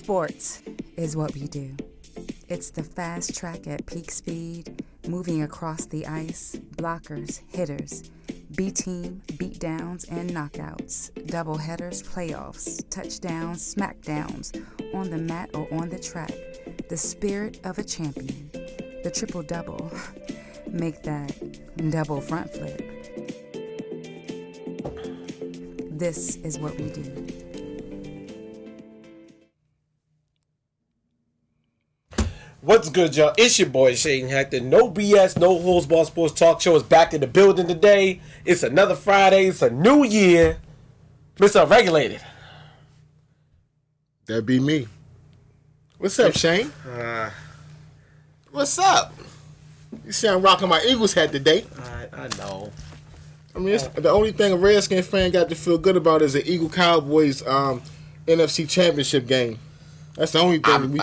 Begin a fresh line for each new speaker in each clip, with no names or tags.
Sports is what we do. It's the fast track at peak speed, moving across the ice, blockers, hitters, B-team, beatdowns, and knockouts, doubleheaders, playoffs, touchdowns, smackdowns, on the mat or on the track. The spirit of a champion. The triple-double. Make that double front flip. This is what we do.
What's good, y'all? It's your boy, Shane Hector. No BS, no holds barred sports talk show is back in the building today. It's another Friday. It's a new year. Mr. Regulated.
That'd be me. What's up, Shane? What's up? You see I'm rocking my Eagles hat today.
I know.
I mean, it's the only thing a Redskin fan got to feel good about is the Eagle-Cowboys NFC Championship game. That's the only thing.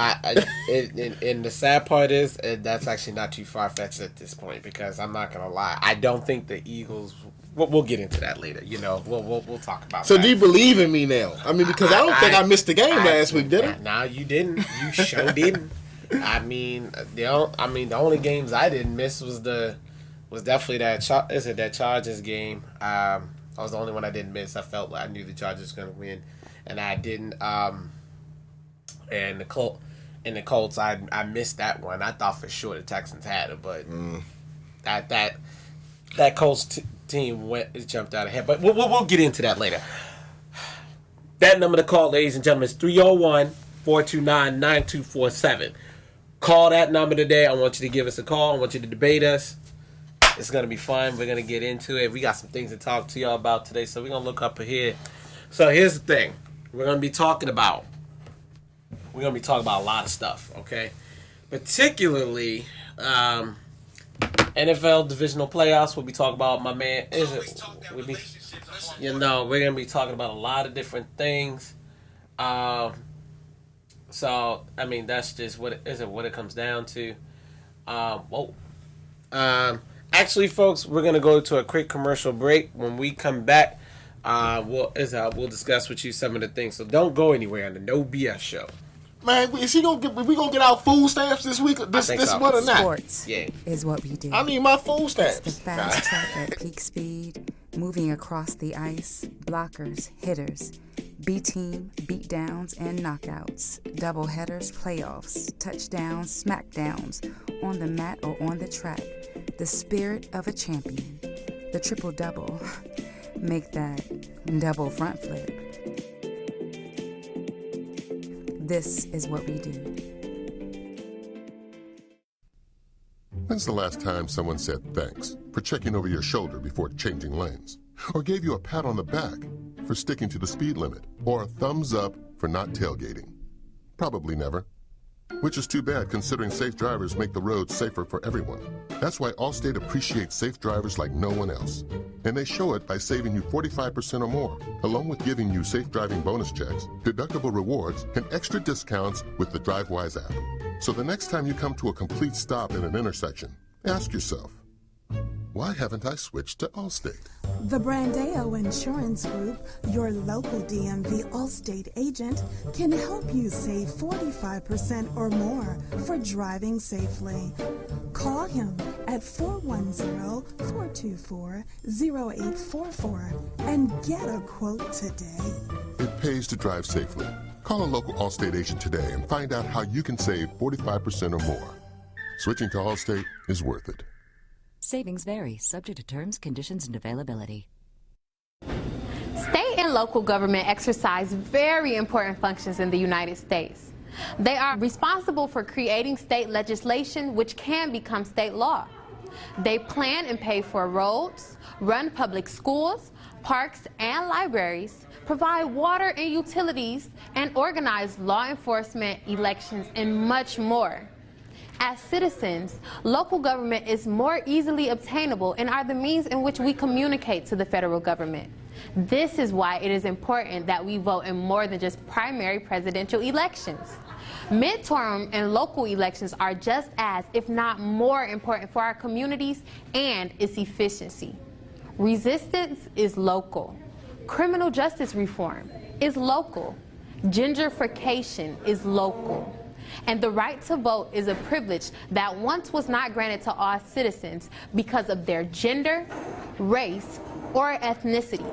And the sad part is that's actually not too far-fetched at this point, because I'm not gonna lie, I don't think the Eagles. We'll get into that later. You know, we'll talk about.
So
that.
do you believe in me now? I mean, because I don't think I missed the game last week, did I?
No, you didn't. You sure didn't. I mean, the only games I didn't miss was definitely that Chargers game. I was the only one I didn't miss. I felt like I knew the Chargers were gonna win, and I didn't. And the Colts, I missed that one. I thought for sure the Texans had it, but that Colts team jumped out ahead. But we'll get into that later. That number to call, ladies and gentlemen, is 301-429-9247. Call that number today. I want you to give us a call. I want you to debate us. It's going to be fun. We're going to get into it. We got some things to talk to y'all about today, so we're going to look up here. So here's the thing. We're going to be talking about a lot of stuff, okay? Particularly NFL divisional playoffs. We'll be talking about my man. We're going to be talking about a lot of different things. So, I mean, that's just what it comes down to. Actually, folks, we're going to go to a quick commercial break. When we come back, we'll discuss with you some of the things. So don't go anywhere on the No BS show.
Man, we gonna get our food stamps this week, this month or not?
Sports is what we do.
I need my food stamps.
It's the fast track at peak speed, moving across the ice, blockers, hitters, B-team, beatdowns, and knockouts, doubleheaders, playoffs, touchdowns, smackdowns, on the mat or on the track. The spirit of a champion. The triple-double. Make that double front flip. This is what we do.
When's the last time someone said thanks for checking over your shoulder before changing lanes? Or gave you a pat on the back for sticking to the speed limit? Or a thumbs up for not tailgating? Probably never. Which is too bad, considering safe drivers make the roads safer for everyone. That's why Allstate appreciates safe drivers like no one else. And they show it by saving you 45% or more, along with giving you safe driving bonus checks, deductible rewards, and extra discounts with the DriveWise app. So the next time you come to a complete stop in an intersection, ask yourself, why haven't I switched to Allstate?
The Brandeo Insurance Group, your local DMV Allstate agent, can help you save 45% or more for driving safely. Call him at 410-424-0844 and get a quote today.
It pays to drive safely. Call a local Allstate agent today and find out how you can save 45% or more. Switching to Allstate is worth it.
Savings vary, subject to terms, conditions, and availability.
State and local government exercise very important functions in the United States. They are responsible for creating state legislation which can become state law. They plan and pay for roads, run public schools, parks and libraries, provide water and utilities, and organize law enforcement, elections, and much more. As citizens, local government is more easily obtainable and are the means in which we communicate to the federal government. This is why it is important that we vote in more than just primary presidential elections. Midterm and local elections are just as, if not more, important for our communities and its efficiency. Resistance is local. Criminal justice reform is local. Gentrification is local. And the right to vote is a privilege that once was not granted to all citizens because of their gender, race, or ethnicity.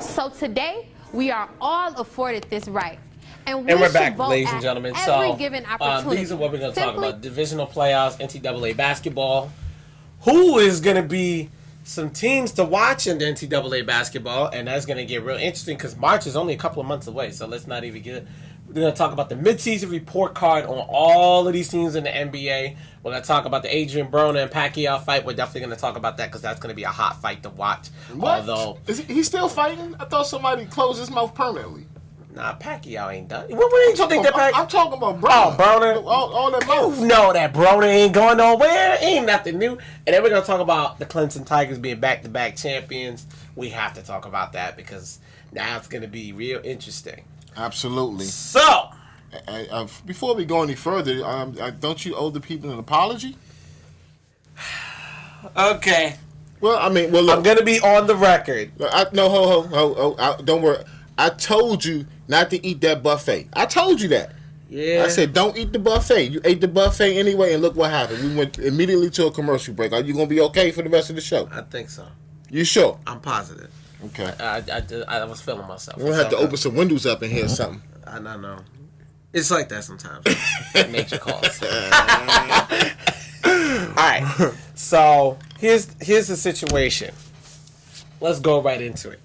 So today, we are all afforded this right. And
we're back, ladies and gentlemen.
Every given opportunity.
These are what we're going to talk about. Divisional playoffs, NCAA basketball. Who is going to be some teams to watch in the NCAA basketball? And that's going to get real interesting because March is only a couple of months away. So let's not even get... We're going to talk about the midseason report card on all of these teams in the NBA. We're going to talk about the Adrian Broner and Pacquiao fight. We're definitely going to talk about that because that's going to be a hot fight to watch.
What?
Although...
Is he still fighting? I thought somebody closed his mouth permanently.
Nah, Pacquiao ain't done. What makes you think that Pacquiao...
I'm talking about Broner.
Oh, Broner.
All that mouth.
You know that Broner ain't going nowhere. Ain't nothing new. And then we're going to talk about the Clemson Tigers being back-to-back champions. We have to talk about that because now it's going to be real interesting.
Absolutely.
So...
before we go any further, don't you owe the people an apology?
Okay.
Well, I mean, look,
I'm going to be on the record.
Don't worry. I told you not to eat that buffet. I told you that.
Yeah.
I said, don't eat the buffet. You ate the buffet anyway, and look what happened. We went immediately to a commercial break. Are you going to be okay for the rest of the show?
I think so.
You sure?
I'm positive.
Okay.
I was feeling myself.
We're going to have to open some windows up in here or something.
I know. It's like that sometimes. Nature calls. All right. So here's the situation. Let's go right into it.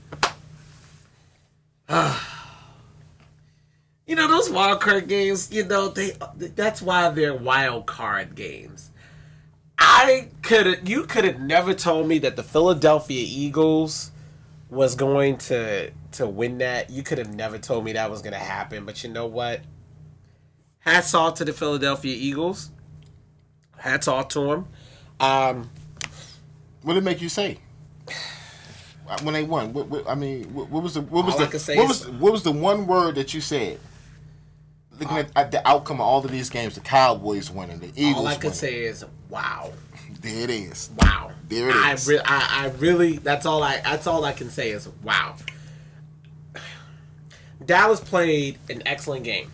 Those wild card games. That's why they're wild card games. You could have never told me that the Philadelphia Eagles was going to win that. You could have never told me that was going to happen. But you know what? Hats off to the Philadelphia Eagles. Hats off to them.
What did it make you say when they won? What was the one word that you said? Looking at the outcome of all of these games, the Cowboys winning, the Eagles winning.
All I can say is, wow.
There it is.
Wow.
There it is.
I really. That's all I can say is wow. Dallas played an excellent game.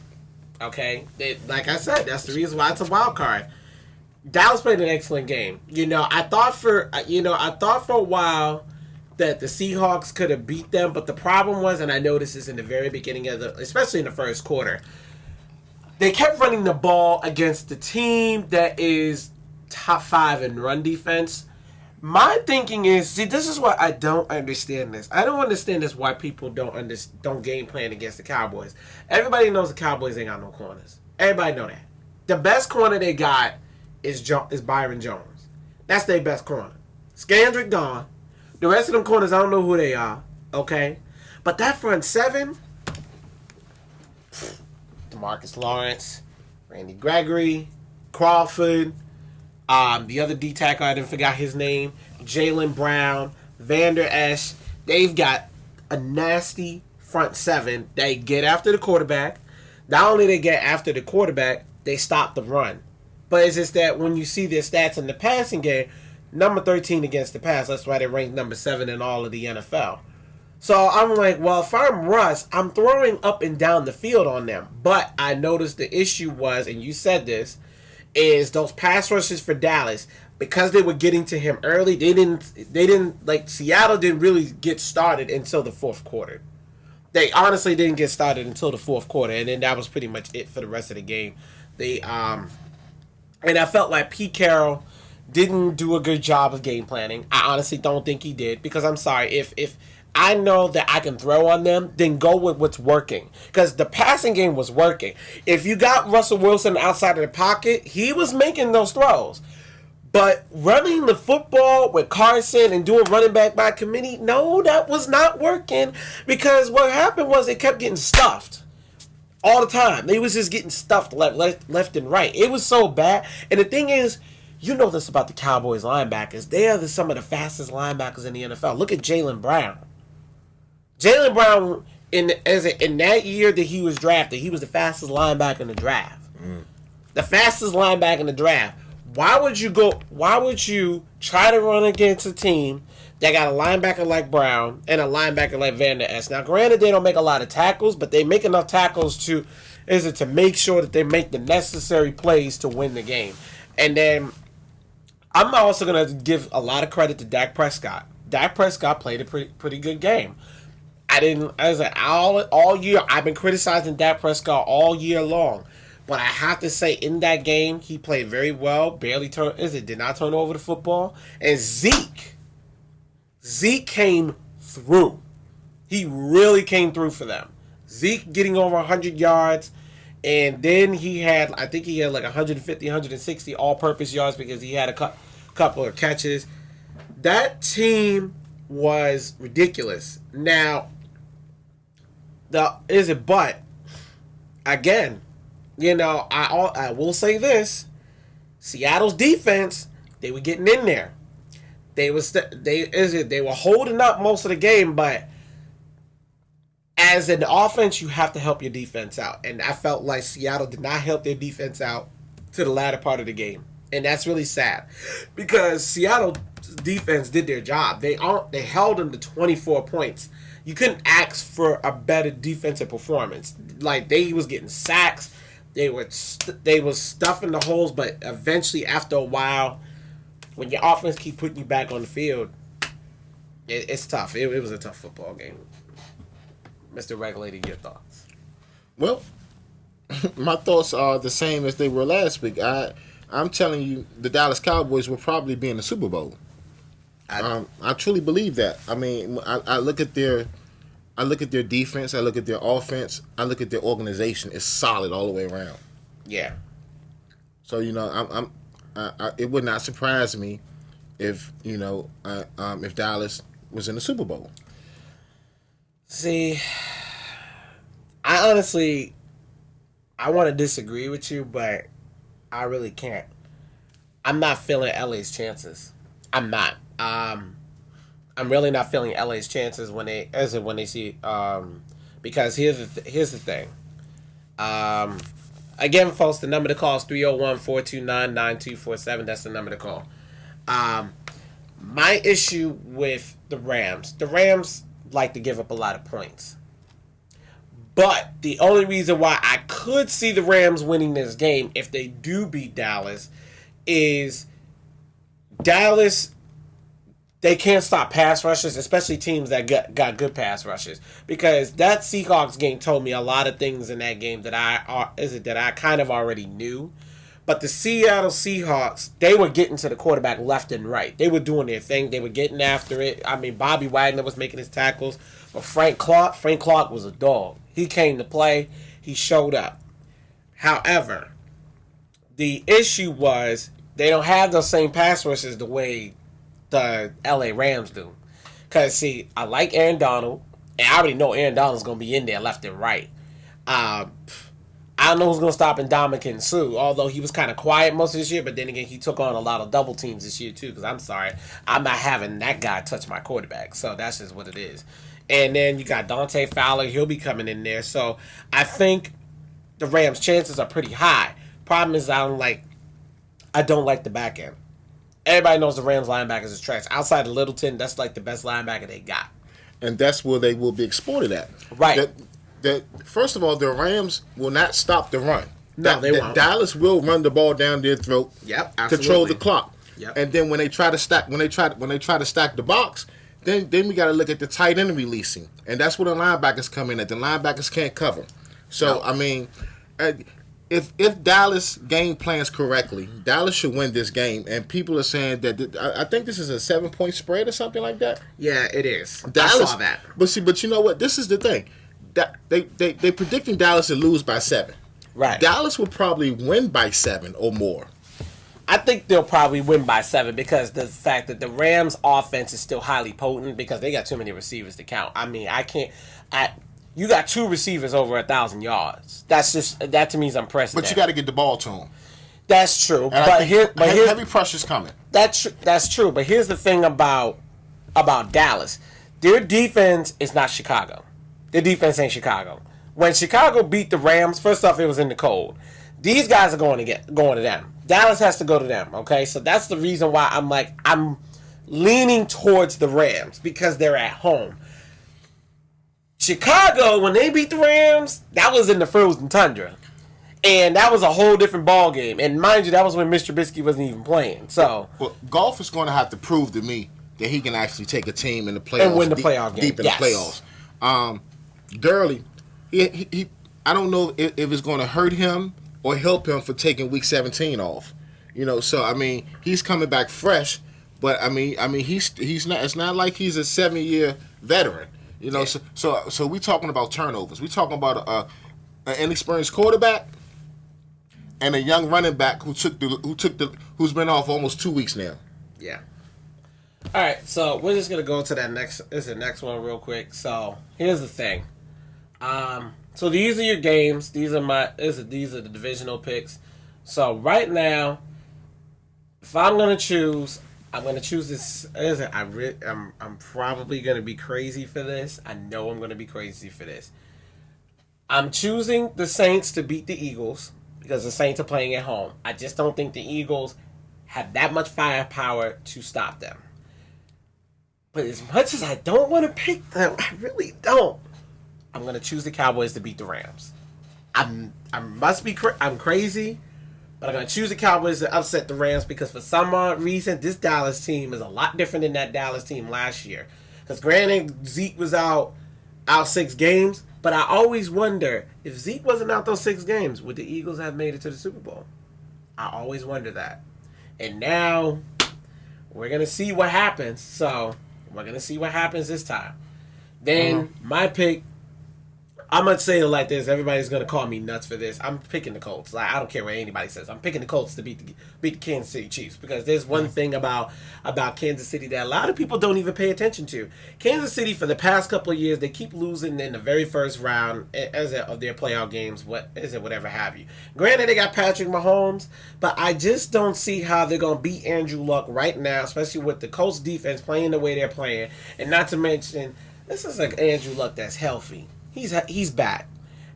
Okay, like I said, that's the reason why it's a wild card. Dallas played an excellent game. I thought for a while that the Seahawks could have beat them, but the problem was, and I noticed this in the very beginning especially in the first quarter, they kept running the ball against the team that is top 5 in run defense. My thinking is, this is why I don't understand this. I don't understand this why people don't game plan against the Cowboys. Everybody knows the Cowboys ain't got no corners. Everybody know that. The best corner they got is Byron Jones. That's their best corner. Scandrick gone. The rest of them corners, I don't know who they are. Okay? But that front 7, DeMarcus Lawrence, Randy Gregory, Crawford, the other D-tackle, I didn't forget his name, Jaylen Brown, Vander Esch. They've got a nasty front 7. They get after the quarterback. Not only they get after the quarterback, they stop the run. But it's just that when you see their stats in the passing game, number 13 against the pass, that's why they ranked number 7 in all of the NFL. So I'm like, well, if I'm Russ, I'm throwing up and down the field on them. But I noticed the issue was, and you said this, is those pass rushes for Dallas, because they were getting to him early, they didn't like Seattle didn't really get started until the fourth quarter. They honestly didn't get started until the fourth quarter, and then that was pretty much it for the rest of the game. And I felt like Pete Carroll didn't do a good job of game planning. I honestly don't think he did, because I'm sorry, if I know that I can throw on them, then go with what's working. Because the passing game was working. If you got Russell Wilson outside of the pocket, he was making those throws. But running the football with Carson and doing running back by committee, no, that was not working. Because what happened was they kept getting stuffed all the time. They was just getting stuffed left and right. It was so bad. And the thing is, you know this about the Cowboys linebackers. They are some of the fastest linebackers in the NFL. Look at Jaylen Brown. Jaylen Brown, in that year that he was drafted, he was the fastest linebacker in the draft. The fastest linebacker in the draft. Why would you try to run against a team that got a linebacker like Brown and a linebacker like Vander Esch? Now, granted, they don't make a lot of tackles, but they make enough tackles to make sure that they make the necessary plays to win the game. And then I'm also going to give a lot of credit to Dak Prescott. Dak Prescott played a pretty good game. All year, I've been criticizing Dak Prescott all year long. But I have to say, in that game, he played very well. Did not turn over the football. And Zeke came through. He really came through for them. Zeke getting over 100 yards. And then he had like 150, 160 all-purpose yards because he had a couple of catches. That team was ridiculous. Now, but again, I will say this: Seattle's defense, they were getting in there. They were holding up most of the game, but as an offense, you have to help your defense out, and I felt like Seattle did not help their defense out to the latter part of the game, and that's really sad because Seattle's defense did their job. They held them to 24 points. You couldn't ask for a better defensive performance. Like, they was getting sacks. They was stuffing the holes, but eventually, after a while, when your offense keep putting you back on the field, it's tough. It was a tough football game. Mr. Regulator, your thoughts?
Well, my thoughts are the same as they were last week. I'm telling you, the Dallas Cowboys will probably be in the Super Bowl. I truly believe that. I mean, I look at their defense. I look at their offense. I look at their organization. It's solid all the way around.
Yeah.
So it would not surprise me if Dallas was in the Super Bowl.
See, I honestly want to disagree with you, but I really can't. I'm not feeling LA's chances. I'm not. I'm really not feeling LA's chances when they see because here's the thing. Again, folks, the number to call is 301-429-9247. That's the number to call. My issue with the Rams like to give up a lot of points. But the only reason why I could see the Rams winning this game if they do beat Dallas is Dallas, they can't stop pass rushers, especially teams that got good pass rushers. Because that Seahawks game told me a lot of things in that game that I kind of already knew. But the Seattle Seahawks, they were getting to the quarterback left and right. They were doing their thing. They were getting after it. I mean, Bobby Wagner was making his tackles. But Frank Clark was a dog. He came to play. He showed up. However, the issue was they don't have those same pass rushers the way the LA Rams do. Because, see, I like Aaron Donald. And I already know Aaron Donald's going to be in there left and right. I don't know who's going to stop Ndamukong Suh, although he was kind of quiet most of this year, but then again, he took on a lot of double teams this year, too, because I'm sorry, I'm not having that guy touch my quarterback, so that's just what it is. And then you got Dante Fowler, he'll be coming in there, so I think the Rams' chances are pretty high. Problem is, I don't like the back end. Everybody knows the Rams linebackers is trash. Outside of Littleton, that's like the best linebacker they got.
And that's where they will be exploited at.
Right.
First of all, the Rams will not stop the run.
No, they won't.
Dallas will run the ball down their throat.
Yep, absolutely.
Control the clock.
Yep.
And then when they try to stack the box, then we got to look at the tight end releasing, and that's where the linebackers come in. At the linebackers can't cover. So I mean, if Dallas game plans correctly, Dallas should win this game. And people are saying that I think this is a 7-point spread or something like that.
Yeah, it is.
Dallas,
I saw that.
But you know what? This is the thing. They predicting Dallas to lose by 7.
Right.
Dallas will probably win by 7 or more.
I think they'll probably win by 7 because the fact that the Rams' offense is still highly potent because they got too many receivers to count. I mean, you got 2 receivers over 1,000 yards. That to me is unprecedented.
But you got to get the ball to them.
That's true.
And heavy pressure's coming.
That's true. But here's the thing about Dallas. Their defense is not Chicago. Their defense ain't Chicago. When Chicago beat the Rams, first off, it was in the cold. These guys are going to them. Dallas has to go to them. Okay, so that's the reason why I'm leaning towards the Rams because they're at home. Chicago, when they beat the Rams, that was in the frozen tundra. And that was a whole different ball game. And mind you, that was when Mr. Trubisky wasn't even playing. So,
well, Goff is going to have to prove to me that he can actually take a team in the playoffs
and win the playoff game.
Deep in the playoffs. Gurley, he I don't know if it's going to hurt him or help him for taking Week 17 off. You know, so I mean, he's coming back fresh, but I mean, he's not. It's not like he's a 7-year veteran. You know, so we talking about turnovers. We talking about an inexperienced quarterback and a young running back who's been off almost 2 weeks now.
Yeah. All right, so we're just gonna go to that next one real quick. So here's the thing. So these are your games. These are the divisional picks. So right now, if I'm gonna choose this. I'm probably gonna be crazy for this. I know I'm gonna be crazy for this. I'm choosing the Saints to beat the Eagles because the Saints are playing at home. I just don't think the Eagles have that much firepower to stop them. But as much as I don't want to pick them, I really don't. I'm gonna choose the Cowboys to beat the Rams. I'm crazy. But I'm going to choose the Cowboys to upset the Rams because for some odd reason, this Dallas team is a lot different than that Dallas team last year. Because granted, Zeke was out 6 games, but I always wonder, if Zeke wasn't out those 6 games, would the Eagles have made it to the Super Bowl? I always wonder that. And now, we're going to see what happens. So, we're going to see what happens this time. Then, my pick, I'm going to say it like this. Everybody's going to call me nuts for this. I'm picking the Colts. Like, I don't care what anybody says. I'm picking the Colts to beat the Kansas City Chiefs because there's one thing about Kansas City that a lot of people don't even pay attention to. Kansas City, for the past couple of years, they keep losing in the very first round of their playoff games, whatever have you. Granted, they got Patrick Mahomes, but I just don't see how they're going to beat Andrew Luck right now, especially with the Colts defense playing the way they're playing. And not to mention, this is like Andrew Luck that's healthy. He's back.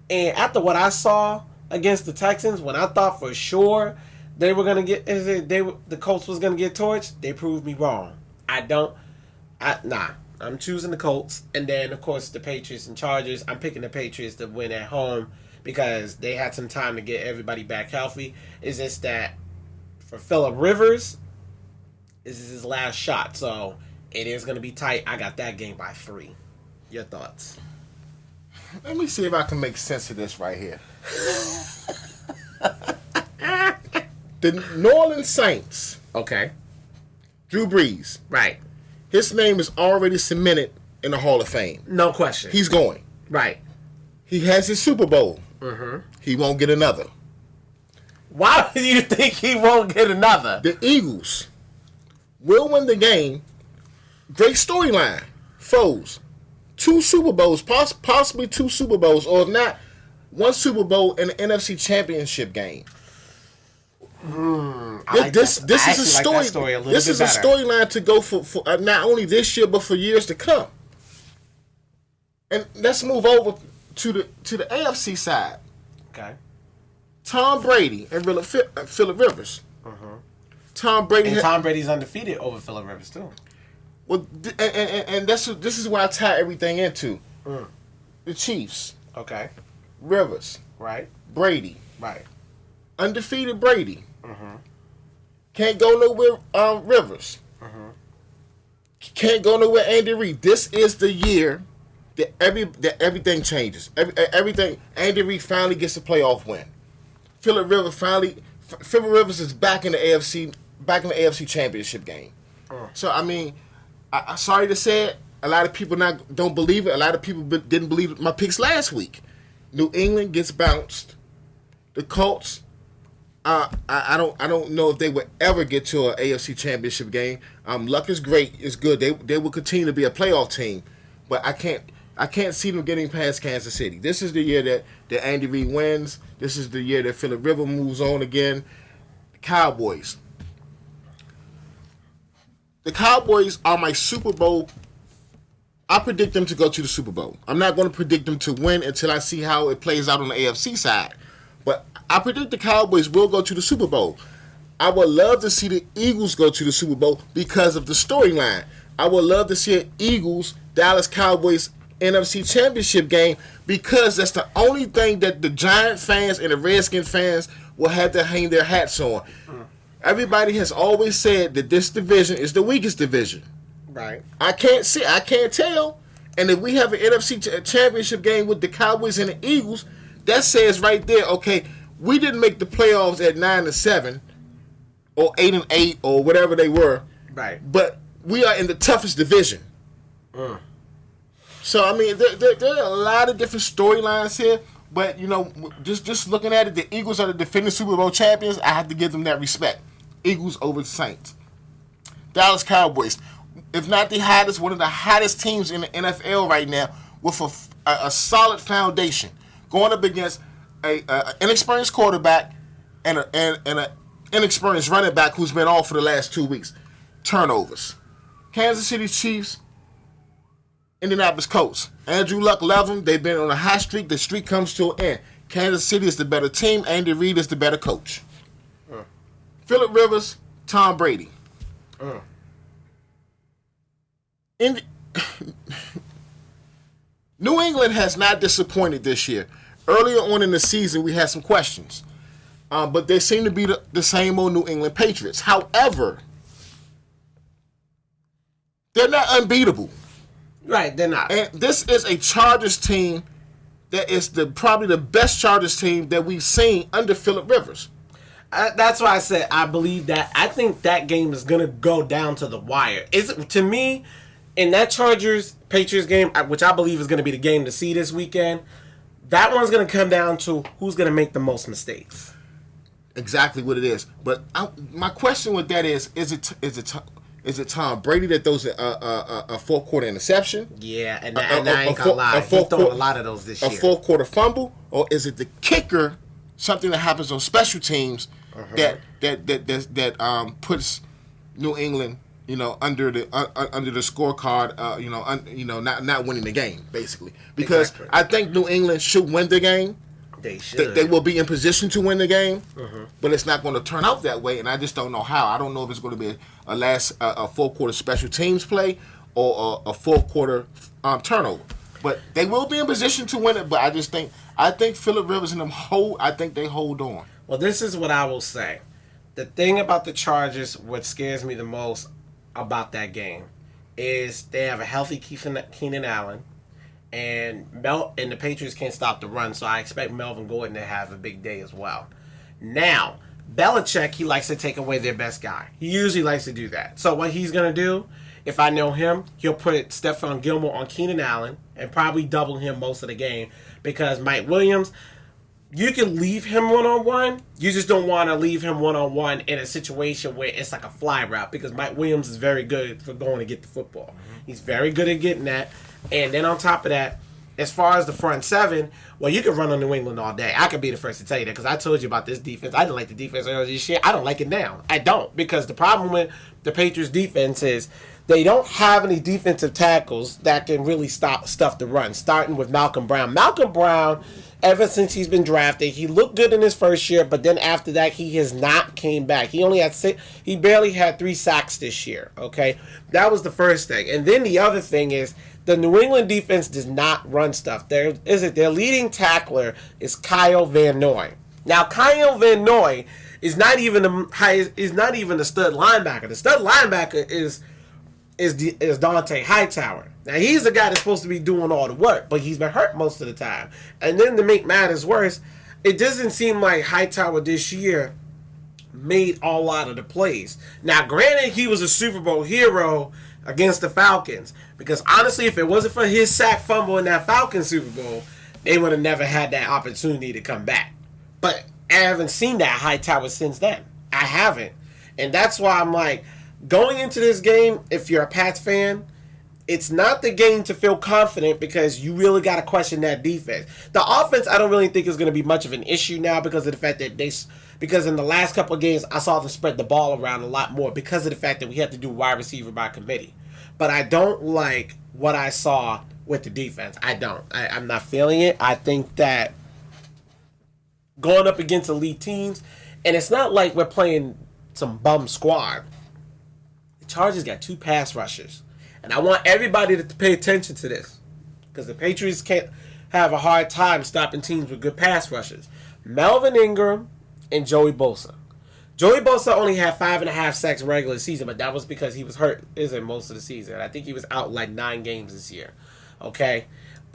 And after what I saw against the Texans, when I thought for sure they were gonna get the Colts was gonna get torched, they proved me wrong. I'm choosing the Colts, and then of course the Patriots and Chargers. I'm picking the Patriots to win at home because they had some time to get everybody back healthy. It's just that for Phillip Rivers, this is his last shot, so it is gonna be tight. I got that game by 3. Your thoughts?
Let me see if I can make sense of this right here. The New Orleans Saints.
Okay.
Drew Brees.
Right.
His name is already cemented in the Hall of Fame.
No question.
He's going.
Right.
He has his Super Bowl.
Mm-hmm.
He won't get another.
Why do you think he won't get another?
The Eagles will win the game. Great storyline. Foes. 2 Super Bowls, possibly 2 Super Bowls, or if not, 1 Super Bowl in the NFC Championship game. This is a story. This is a storyline to go for not only this year but for years to come. And let's move over to the AFC side.
Okay.
Tom Brady and Phillip Rivers.
Mm-hmm.
Tom
Brady's undefeated over Phillip Rivers too.
Well, and this is where I tie everything into. The Chiefs.
Okay.
Rivers.
Right.
Brady.
Right.
Undefeated Brady.
Mm-hmm.
Can't go nowhere. Rivers.
Mm-hmm.
Can't go nowhere. Andy Reid. This is the year that everything changes. Everything. Andy Reid finally gets a playoff win. Phillip Rivers is back in the AFC Championship game. So I mean, I'm sorry to say it. A lot of people don't believe it. A lot of people didn't believe my picks last week. New England gets bounced. The Colts, I don't know if they would ever get to an AFC Championship game. Luck is great. It's good. They will continue to be a playoff team, but I can't see them getting past Kansas City. This is the year that Andy Reid wins. This is the year that Phillip Rivers moves on again. Cowboys. The Cowboys are my Super Bowl. I predict them to go to the Super Bowl. I'm not going to predict them to win until I see how it plays out on the AFC side. But I predict the Cowboys will go to the Super Bowl. I would love to see the Eagles go to the Super Bowl because of the storyline. I would love to see an Eagles-Dallas Cowboys NFC Championship game because that's the only thing that the Giant fans and the Redskin fans will have to hang their hats on. Everybody has always said that this division is the weakest division.
Right.
I can't tell. And if we have an NFC Championship game with the Cowboys and the Eagles, that says right there, okay, we didn't make the playoffs at 9-7 or 8-8 or whatever they were.
Right.
But we are in the toughest division. So, I mean, there are a lot of different storylines here. But, you know, just looking at it, the Eagles are the defending Super Bowl champions. I have to give them that respect. Eagles over the Saints. Dallas Cowboys, if not the hottest, one of the hottest teams in the NFL right now with a solid foundation. Going up against an inexperienced quarterback and an inexperienced running back who's been off for the last 2 weeks. Turnovers. Kansas City Chiefs, Indianapolis Colts. Andrew Luck, love them. They've been on a hot streak. The streak comes to an end. Kansas City is the better team. Andy Reid is the better coach. Phillip Rivers, Tom Brady. New England has not disappointed this year. Earlier on in the season, we had some questions. But they seem to be the same old New England Patriots. However, they're not unbeatable.
Right, they're not.
And this is a Chargers team that is probably the best Chargers team that we've seen under Phillip Rivers.
That's why I said I believe that. I think that game is going to go down to the wire. To me, in that Chargers-Patriots game, which I believe is going to be the game to see this weekend, that one's going to come down to who's going to make the most mistakes.
Exactly what it is. But my question with that is it Tom Brady that throws a fourth quarter interception?
Yeah, and I ain't gonna lie, he's throwing a lot of those this year.
A fourth quarter fumble, or is it the kicker? Something that happens on special teams that puts New England, under the scorecard, not winning the game basically. Because exactly. I think New England should win the game.
They should.
They will be in position to win the game, but it's not going to turn out that way, and I just don't know how. I don't know if it's going to be a fourth quarter special teams play or a fourth quarter turnover. But they will be in position to win it. But I think Phillip Rivers and them they hold on.
Well, this is what I will say. The thing about the Chargers, what scares me the most about that game, is they have a healthy Keenan Allen. And the Patriots can't stop the run, so I expect Melvin Gordon to have a big day as well. Now, Belichick, he likes to take away their best guy. He usually likes to do that. So what he's going to do, if I know him, he'll put Stephon Gilmore on Keenan Allen and probably double him most of the game because Mike Williams, you can leave him one-on-one. You just don't want to leave him one-on-one in a situation where it's like a fly route because Mike Williams is very good for going to get the football. He's very good at getting that. And then on top of that, as far as the front seven, well, you can run on New England all day. I could be the first to tell you that because I told you about this defense. I didn't like the defense earlier this year. I don't like it now. I don't, because the problem with the Patriots defense is they don't have any defensive tackles that can really stuff the run, starting with Malcolm Brown. Malcolm Brown, ever since he's been drafted, he looked good in his first year, but then after that, he has not came back. He barely had 3 sacks this year, okay? That was the first thing. And then the other thing is, the New England defense does not run stuff. Their leading tackler is Kyle Van Noy. Now, Kyle Van Noy is not even the stud linebacker. The stud linebacker is Dante Hightower. Now, he's the guy that's supposed to be doing all the work, but he's been hurt most of the time. And then to make matters worse, it doesn't seem like Hightower this year made a lot of the plays. Now, granted, he was a Super Bowl hero against the Falcons, because honestly, if it wasn't for his sack fumble in that Falcons Super Bowl, they would have never had that opportunity to come back. But I haven't seen that Hightower since then. I haven't. And that's why I'm like, going into this game, if you're a Pats fan, it's not the game to feel confident because you really got to question that defense. The offense, I don't really think is going to be much of an issue now because of the fact that because in the last couple of games, I saw them spread the ball around a lot more because of the fact that we had to do wide receiver by committee. But I don't like what I saw with the defense. I don't. I'm not feeling it. I think that going up against elite teams, and it's not like we're playing some bum squad. The Chargers got 2 pass rushers, and I want everybody to pay attention to this because the Patriots can't have a hard time stopping teams with good pass rushers. Melvin Ingram and Joey Bosa. Joey Bosa only had 5.5 sacks regular season, but that was because he was hurt most of the season. I think he was out like 9 games this year. Okay?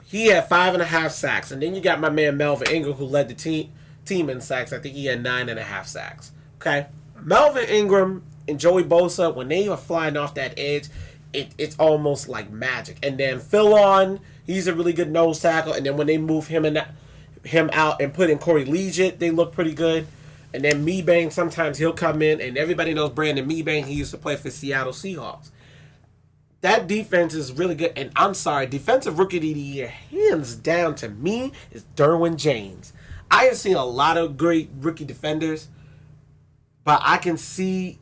He had 5.5 sacks. And then you got my man Melvin Ingram, who led the team in sacks. I think he had 9.5 sacks. Okay? Melvin Ingram and Joey Bosa, when they are flying off that edge, it's almost like magic. And then Philon, he's a really good nose tackle. And then when they move him out and put in Corey Liuget, they look pretty good. And then Mebane, sometimes he'll come in, and everybody knows Brandon Mebane. He used to play for Seattle Seahawks. That defense is really good. And I'm sorry, Defensive Rookie of the Year, hands down to me, is Derwin James. I have seen a lot of great rookie defenders, but I can see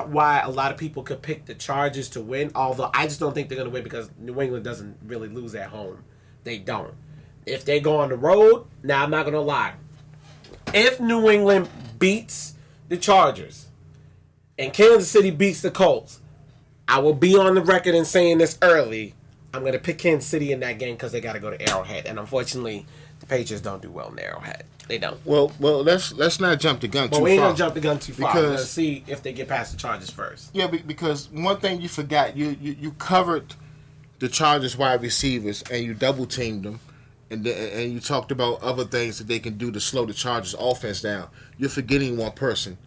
why a lot of people could pick the Chargers to win, although I just don't think they're going to win because New England doesn't really lose at home. They don't. If they go on the road, now I'm not going to lie. If New England beats the Chargers and Kansas City beats the Colts, I will be on the record in saying this early. I'm going to pick Kansas City in that game because they got to go to Arrowhead. And unfortunately, the Patriots don't do well in Arrowhead. They don't.
Well, let's not jump the gun too far.
Well, we ain't going to jump the gun too far. Let's see if they get past the Chargers first.
Yeah, because one thing you forgot, you covered the Chargers wide receivers and you double-teamed them. And you talked about other things that they can do to slow the Chargers' offense down. You're forgetting one person.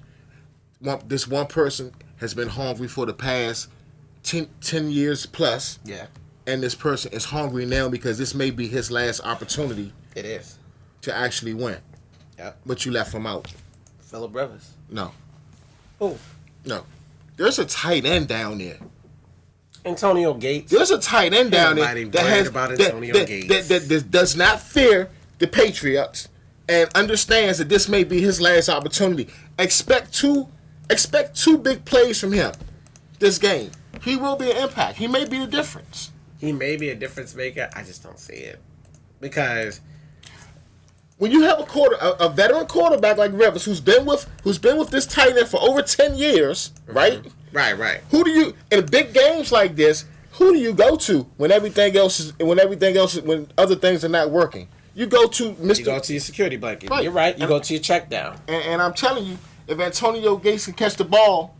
This one person has been hungry for the past 10 years plus.
Yeah.
And this person is hungry now because this may be his last opportunity.
It is.
To actually win.
Yep.
But you left him out.
Phillip Rivers.
No.
Who?
No. There's a tight end down there.
Antonio Gates.
There's a tight end down there that does not fear the Patriots and understands that this may be his last opportunity. Expect two big plays from him this game. He will be an impact. He may be the difference.
He may be a difference maker. I just don't see it. Because
when you have a veteran quarterback like Rivers who's been with this tight end for over 10 years, right?
Right.
Who do you in big games like this? Who do you go to when other things are not working? You go to Mr.
You go to your security blanket. Right. You're right. You go to your check down.
And I'm telling you, if Antonio Gates can catch the ball,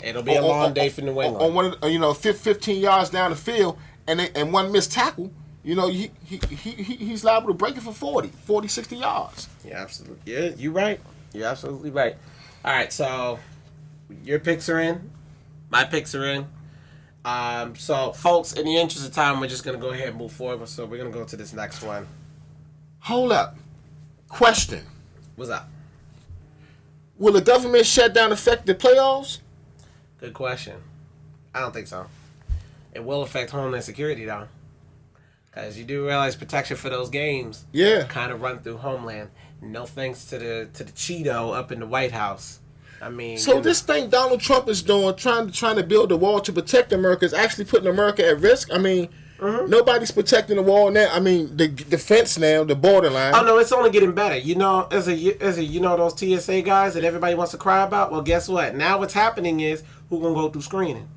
it'll be a long day for New England.
On one, 15 yards down the field, and one missed tackle. He's liable to break it for 40, 60 yards.
Yeah, absolutely. Yeah, you're right. You're absolutely right. All right, so your picks are in. My picks are in. So, folks, in the interest of time, we're just going to go ahead and move forward. So we're going to go to this next one.
Hold up. Question.
What's up?
Will the government shutdown affect the playoffs?
Good question. I don't think so. It will affect Homeland Security, though. Because you do realize protection for those games kind of run through Homeland. No thanks to the Cheeto up in the White House. I mean,
so this thing Donald Trump is doing, trying to build a wall to protect America, is actually putting America at risk. I mean, nobody's protecting the wall now. I mean, the fence now, the borderline.
Oh no, it's only getting better. You know, as a those TSA guys that everybody wants to cry about. Well, guess what? Now what's happening is who's gonna go through screening.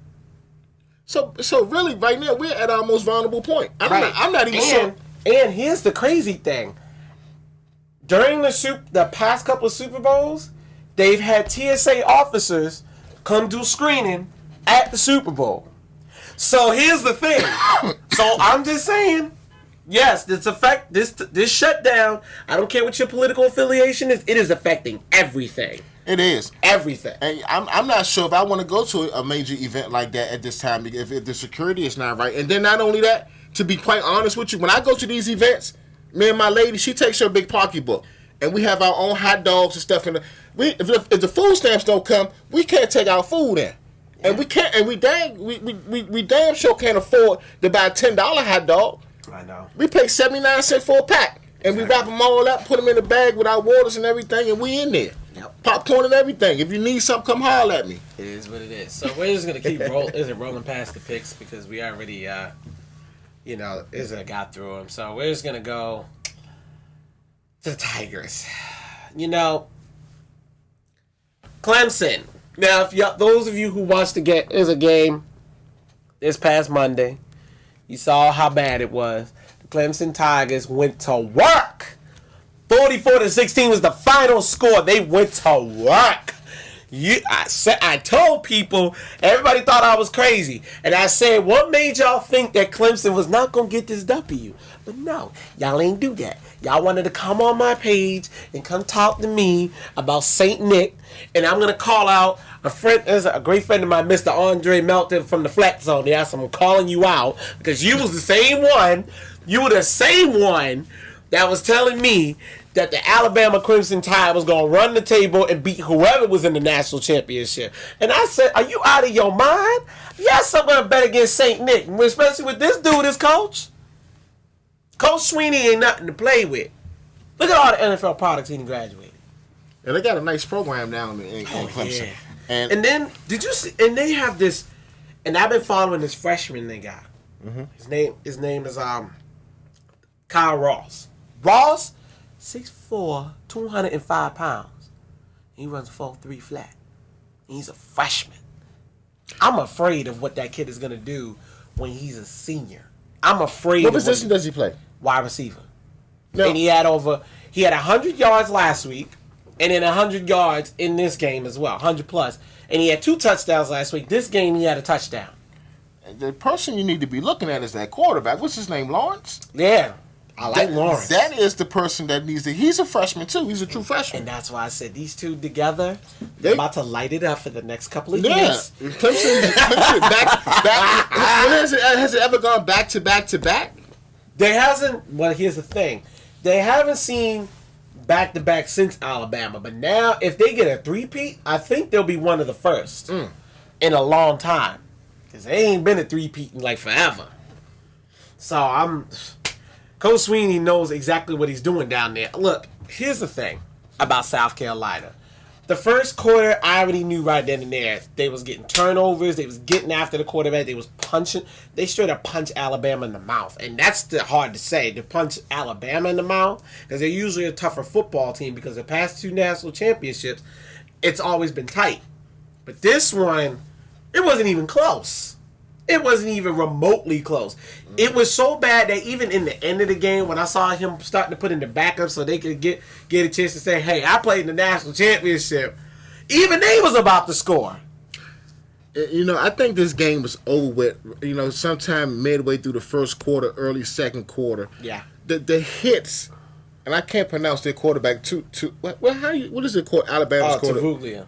So really, right now we're at our most vulnerable point. I'm not even sure.
And here's the crazy thing: during the past couple of Super Bowls, they've had TSA officers come do screening at the Super Bowl. So here's the thing. So I'm just saying, yes, this shutdown. I don't care what your political affiliation is. It is affecting everything.
It is.
Everything.
And I'm not sure if I want to go to a major event like that at this time if the security is not right. And then not only that, to be quite honest with you, when I go to these events, me and my lady, she takes her big pocketbook. And we have our own hot dogs and stuff. If the food stamps don't come, we can't take our food in. Yeah. And we can't. And we damn sure can't afford to buy a $10 hot dog.
I know.
We pay 79 cents for a pack. And we wrap them all up, put them in the bag with our waters and everything, and we in there. Yep. Popcorn and everything. If you need something, come holler at me.
It is what it is. So we're just going to keep rolling past the picks because we already, got through them. So we're just going to go to the Tigers. You know, Clemson. Now, if those of you who watched the game this past Monday, you saw how bad it was. The Clemson Tigers went to work. 44-16 was the final score. They went to work. I told people, everybody thought I was crazy. And I said, what made y'all think that Clemson was not going to get this W? But no, y'all ain't do that. Y'all wanted to come on my page and come talk to me about St. Nick. And I'm going to call out a great friend of mine, Mr. Andre Melton from the Flat Zone. Yes, I'm calling you out because you was the same one. You were the same one that was telling me that the Alabama Crimson Tide was going to run the table and beat whoever was in the national championship. And I said, are you out of your mind? Yes, I'm going to bet against St. Nick, especially with this dude as coach. Coach Sweeney ain't nothing to play with. Look at all the NFL products he graduated.
And they got a nice program down in Clemson.
Yeah. And then, did you see, and they have this, and I've been following this freshman they got. Mm-hmm. His name is Kyle Ross. Ross, 6'4", 205 pounds. He runs 4.3 flat. He's a freshman. I'm afraid of what that kid is going to do when he's a senior. I'm afraid.
What position does he play?
Wide receiver. No. And he had 100 yards last week, and then 100 yards in this game as well, 100 plus. And he had 2 touchdowns last week. This game, he had a touchdown.
The person you need to be looking at is that quarterback. What's his name, Lawrence?
Yeah. I like Lawrence.
That is the person that needs to. He's a freshman, too. He's a true freshman.
And that's why I said these two together, they're about to light it up for the next couple of years.
Clemson back. Has it ever gone back to back to back?
They hasn't. Well, here's the thing. They haven't seen back to back since Alabama. But now, if they get a three-peat, I think they'll be one of the first in a long time. Because they ain't been a three-peat in like forever. So Coach Sweeney knows exactly what he's doing down there. Look, here's the thing about South Carolina. The first quarter, I already knew right then and there. They was getting turnovers. They was getting after the quarterback. They was punching. They straight up punch Alabama in the mouth. And that's hard to say, to punch Alabama in the mouth. Because they're usually a tougher football team. Because the past 2 national championships, it's always been tight. But this one, it wasn't even close. It wasn't even remotely close. It was so bad that even in the end of the game, when I saw him starting to put in the backup so they could get a chance to say, hey, I played in the national championship, even they was about to score.
You know, I think this game was over with, sometime midway through the first quarter, early second quarter.
Yeah.
The hits, and I can't pronounce their quarterback, what is it called? Alabama's quarterback.
Tavuglia.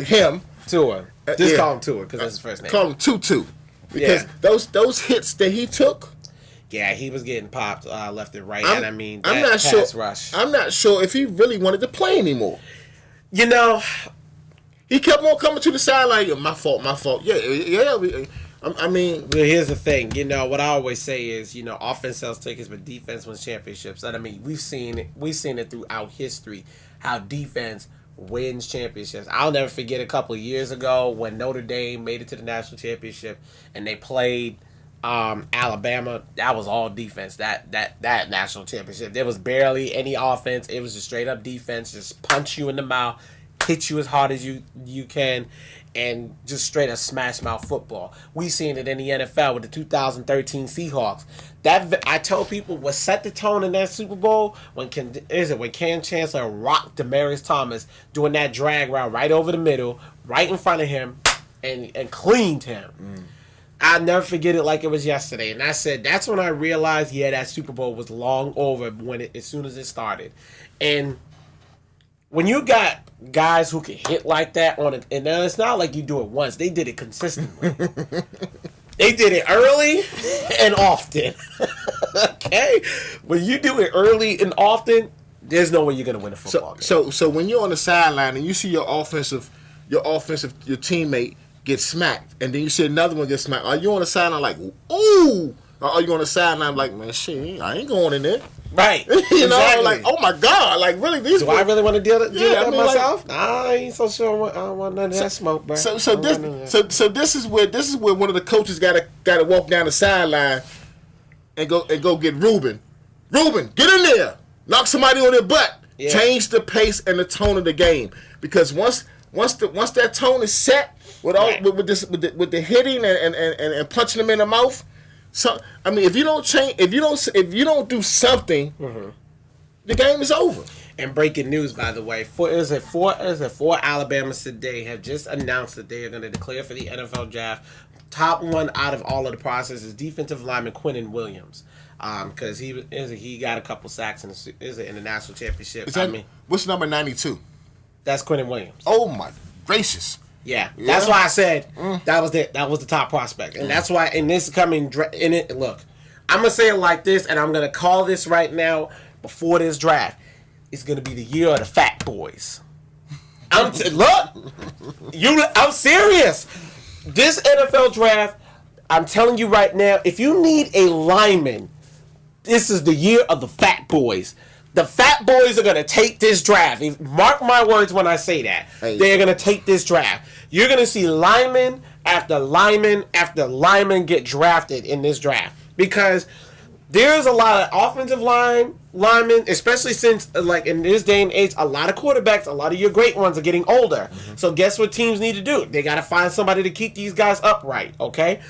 Him.
Tua. Just call him Tua because that's his first name.
Call him Tutu. Because those hits that he took.
Yeah, he was getting popped left and right.
I'm not sure.
Rush.
I'm not sure if he really wanted to play anymore.
You know,
he kept on coming to the sideline. My fault. Yeah. I mean,
well, here's the thing. You know what I always say is, offense sells tickets, but defense wins championships. And I mean, we've seen it throughout history how defense wins championships. I'll never forget a couple of years ago when Notre Dame made it to the national championship and they played Alabama. That was all defense. That national championship. There was barely any offense. It was just straight up defense. Just punch you in the mouth, hit you as hard as you can, and just straight up smash mouth football. We seen it in the NFL with the 2013 Seahawks. That I tell people what set the tone in that Super Bowl when Cam Chancellor rocked Demaryius Thomas doing that drag route right over the middle, right in front of him, and cleaned him. I'll never forget it like it was yesterday. And I said that's when I realized, that Super Bowl was long over as soon as it started. And when you got guys who can hit like that and it's not like you do it once. They did it consistently. They did it early and often. Okay? When you do it early and often, there's no way you're going to win a football game.
So when you're on the sideline and you see your teammate get smacked, and then you see another one get smacked, are you on the sideline like, ooh? Or are you on the sideline like, man, shit, I ain't going in there?
Right.
Exactly. Like, oh my God, like really
do I really want to do that myself? I ain't so sure. I don't want none of that smoke, bro.
So this is where one of the coaches gotta walk down the sideline and go get Ruben. Ruben, get in there. knock somebody on their butt. Yeah. Change the pace and the tone of the game, because once that tone is set with all with the hitting and punching them in the mouth, so I mean, if you don't change, if you don't do something, the game is over.
And breaking news, by the way, four Alabama today have just announced that they are going to declare for the NFL draft. Top one out of all of the process is defensive lineman Quinnen Williams. Because he got a couple sacks in the national championship.
What's number 92?
That's Quinnen Williams.
Oh my gracious!
Yeah, that's why I said that was the top prospect, and that's why in this coming look, I'm gonna say it like this, and I'm gonna call this right now before this draft. It's gonna be the year of the fat boys. I'm serious. This NFL draft, I'm telling you right now, if you need a lineman. This is the year of the fat boys. The fat boys are going to take this draft. Mark my words when I say that. Hey. They're going to take this draft. You're going to see lineman after lineman after lineman get drafted in this draft. Because there's a lot of offensive linemen, especially since, like, in this day and age, a lot of quarterbacks, a lot of your great ones are getting older. Mm-hmm. So guess what teams need to do? They got to find somebody to keep these guys upright, okay?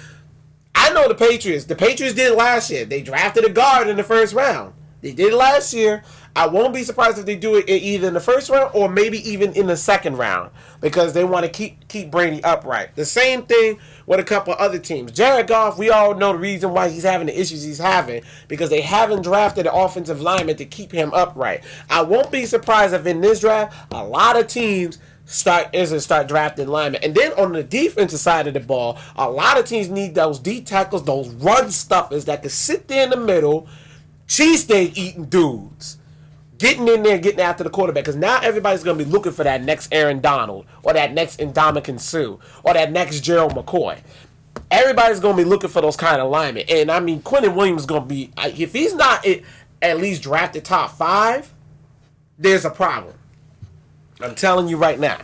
I know the Patriots. The Patriots did it last year. They drafted a guard in the first round. They did it last year. I won't be surprised if they do it either in the first round or maybe even in the second round, because they want to keep Brady upright. The same thing with a couple other teams. Jared Goff, we all know the reason why he's having the issues he's having, because they haven't drafted an offensive lineman to keep him upright. I won't be surprised if in this draft a lot of teams start drafting linemen. And then on the defensive side of the ball, a lot of teams need those D tackles, those run stuffers that can sit there in the middle, cheesesteak eating dudes, getting in there, getting after the quarterback. Because now everybody's going to be looking for that next Aaron Donald, or that next Ndamukong Suh, or that next Gerald McCoy. Everybody's going to be looking for those kind of linemen. And I mean, Quinnen Williams is going to be, if he's not at least drafted top 5, there's a problem. I'm telling you right now.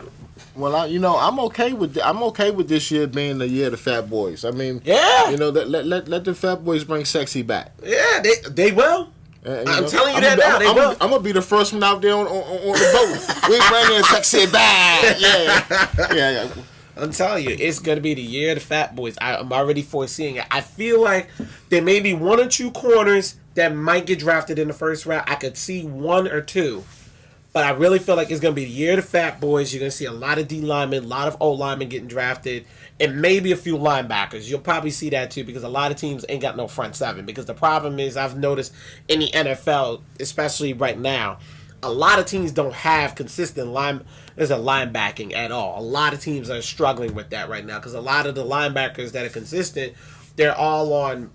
Well, I'm okay with this year being the year of the fat boys. I mean, let the fat boys bring sexy back.
Yeah, they will. I'm telling you that now. They will.
I'm gonna be the first one out there on the boat. We bringing sexy back. Yeah.
I'm telling you, it's gonna be the year of the fat boys. I'm already foreseeing it. I feel like there may be 1 or 2 corners that might get drafted in the first round. I could see 1 or 2. But I really feel like it's going to be the year of the fat boys. You're going to see a lot of D linemen, a lot of O linemen getting drafted, and maybe a few linebackers. You'll probably see that too, because a lot of teams ain't got no front seven. Because the problem is, I've noticed in the NFL, especially right now, a lot of teams don't have consistent linebacking at all. A lot of teams are struggling with that right now, because a lot of the linebackers that are consistent, they're all on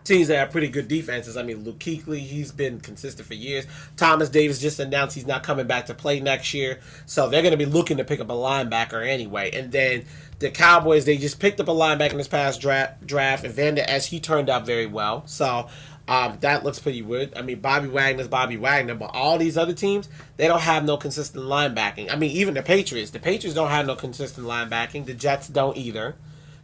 teams that have pretty good defenses. I mean, Luke Kuechly, he's been consistent for years. Thomas Davis just announced he's not coming back to play next year. So they're going to be looking to pick up a linebacker anyway. And then the Cowboys, they just picked up a linebacker in this past draft. And Vander Esch, he turned out very well. So that looks pretty good. I mean, Bobby Wagner's Bobby Wagner. But all these other teams, they don't have no consistent linebacking. I mean, even the Patriots. The Patriots don't have no consistent linebacking. The Jets don't either.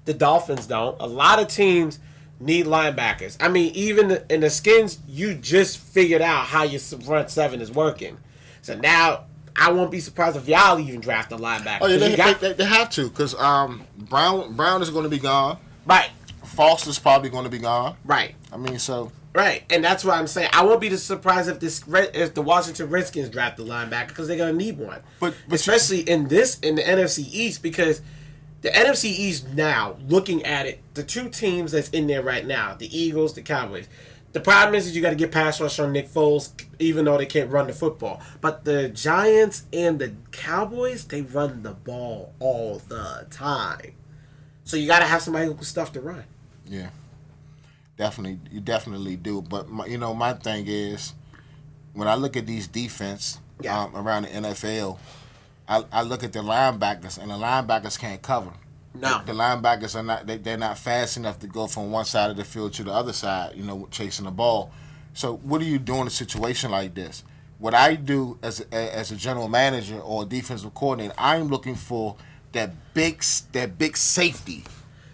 The Dolphins don't. A lot of teams need linebackers. I mean, even in the Skins, you just figured out how your front seven is working. So now, I won't be surprised if y'all even draft a linebacker.
Oh, yeah, they have to, because Brown is going to be gone.
Right.
Foster's probably going to be gone.
Right.
I mean, so...
Right, and that's what I'm saying. I won't be surprised if the Washington Redskins draft a linebacker, because they're going to need one. But especially in the NFC East, because the NFC East now, looking at it, the 2 teams that's in there right now, the Eagles, the Cowboys. The problem is you got to get pass rush on Nick Foles, even though they can't run the football. But the Giants and the Cowboys, they run the ball all the time. So you got to have somebody who can stuff to run.
Yeah, definitely. You definitely do. But, my thing is, when I look at these defense around the NFL, I look at the linebackers, and the linebackers can't cover.
No.
The linebackers are not. They're not fast enough to go from one side of the field to the other side. Chasing the ball. So what do you do in a situation like this? What I do as a general manager or a defensive coordinator, I'm looking for that big safety.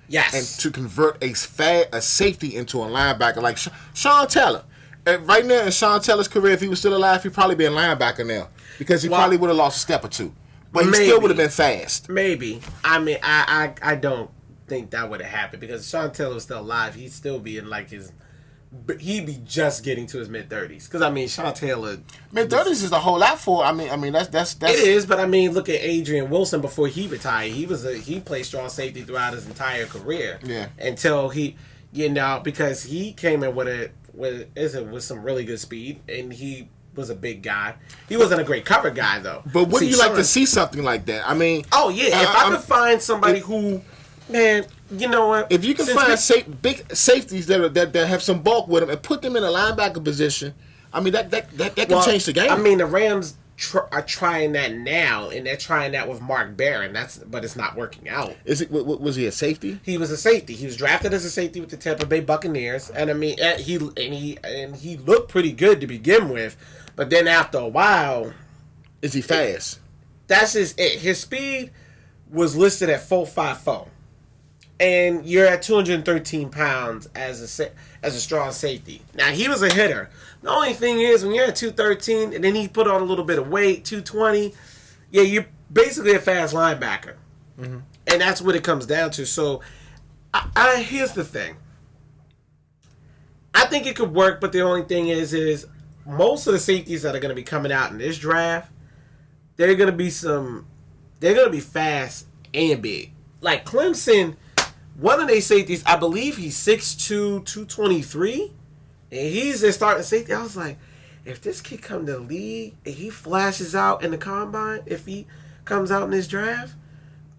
Yes.
And to convert a safety into a linebacker like Sean Taylor. right now in Sean Taylor's career, if he was still alive, he'd probably be a linebacker now because he probably would have lost a step or two. But he still would have been fast.
Maybe. I mean, I don't think that would have happened because Sean Taylor was still alive. He'd still be in like he'd be just getting to his mid-30s. Because I mean, Sean Taylor
mid-30s is a whole lot for. I mean that's
it is. But I mean, look at Adrian Wilson before he retired. He played strong safety throughout his entire career.
Yeah.
Until he, because he came in with some really good speed and he was a big guy. He wasn't a great cover guy though.
But wouldn't you like to see something like that? I mean,
oh yeah, if I could find somebody who, man, you know what?
If you can find big safeties that have some bulk with them and put them in a linebacker position, I mean that can change the game.
I mean the Rams are trying that now, and they're trying that with Mark Barron. But it's not working out.
Was he a safety?
He was a safety. He was drafted as a safety with the Tampa Bay Buccaneers, and I mean he looked pretty good to begin with. But then after a while,
is he fast?
That's just it. His speed was listed at 4.54, and you're at 213 pounds as a strong safety. Now he was a hitter. The only thing is when you're at 213 and then he put on a little bit of weight, 220, yeah, you're basically a fast linebacker, and that's what it comes down to. So, here's the thing. I think it could work, but the only thing is most of the safeties that are going to be coming out in this draft, they're going to be fast and big. Like Clemson, one of their safeties, I believe he's 6'2", 223, and he's their starting safety. I was like, if this kid come to the league and he flashes out in the combine, if he comes out in this draft,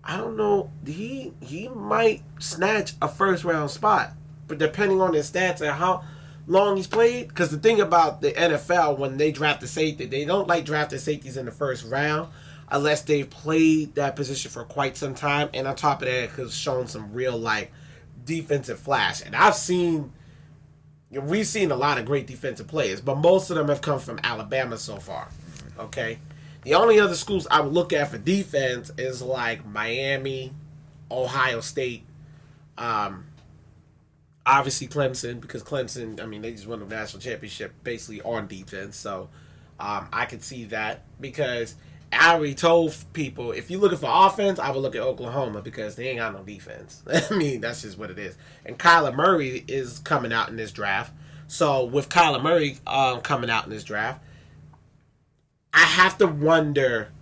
I don't know, he might snatch a first-round spot. But depending on his stats and how long he's played, because the thing about the NFL, when they draft a safety, they don't like drafting safeties in the first round unless they've played that position for quite some time, and on top of that, has shown some real defensive flash. And we've seen a lot of great defensive players, but most of them have come from Alabama so far. Okay, the only other schools I would look at for defense is like Miami, Ohio State. Obviously Clemson, because Clemson, I mean, they just won the national championship basically on defense. So I could see that, because I already told people, if you're looking for offense, I would look at Oklahoma because they ain't got no defense. I mean, that's just what it is. And Kyler Murray is coming out in this draft. So with Kyler Murray coming out in this draft, I have to wonder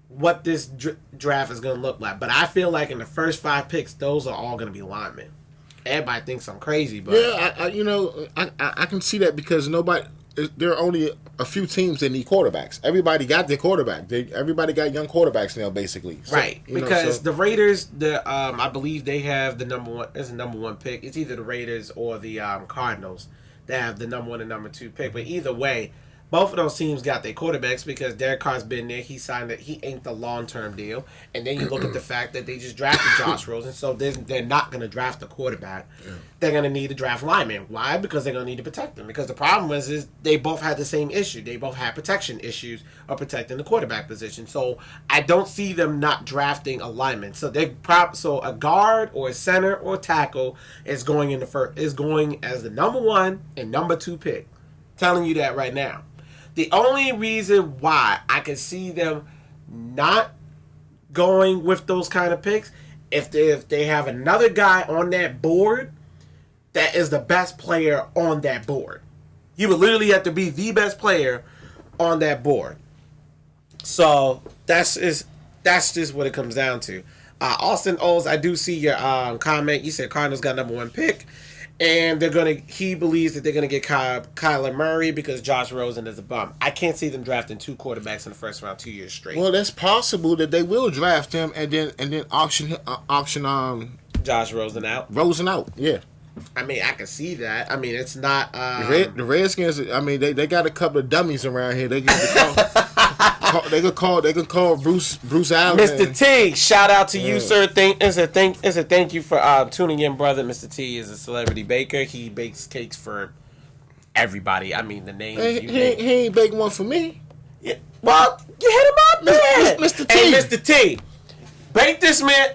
what this draft is going to look like. But I feel like in the first 5 picks, those are all going to be linemen. Everybody thinks I'm crazy, but
yeah, I can see that, because there are only a few teams that need quarterbacks. Everybody got their quarterback. Everybody got young quarterbacks now, basically. So,
right, because the Raiders, I believe they have the number one pick. It's either the Raiders or the Cardinals that have the number 1 and number 2 pick. But either way, both of those teams got their quarterbacks, because Derek Carr's been there. He signed it. He inked a long-term deal. And then you look at the fact that they just drafted Josh Rosen, so they're not going to draft a quarterback. Yeah. They're going to need to draft linemen. Why? Because they're going to need to protect them. Because the problem is they both had the same issue. They both had protection issues of protecting the quarterback position. So I don't see them not drafting a lineman. So so a guard or a center or tackle is going as the number 1 and number 2 pick. Telling you that right now. The only reason why I can see them not going with those kind of picks, if they have another guy on that board that is the best player on that board. You would literally have to be the best player on that board. So that's just what it comes down to. Austin Oles, I do see your comment. You said Cardinals got number 1 pick. And he believes that they're gonna get Kyler Murray because Josh Rosen is a bum. I can't see them drafting 2 quarterbacks in the first round 2 years straight.
Well, that's possible that they will draft him and then auction
Josh Rosen out.
Yeah.
I mean, I can see that. I mean, it's not
the Redskins. I mean, they got a couple of dummies around here. They can call Bruce Allen.
Mr. T, shout out to you, sir. Thank you for tuning in, brother. Mr. T is a celebrity baker. He bakes cakes for everybody. I mean, the name.
He ain't baking one for me.
Yeah. Well, you hit him up, man.
Mr. T.
Hey, Mr. T. Bake this man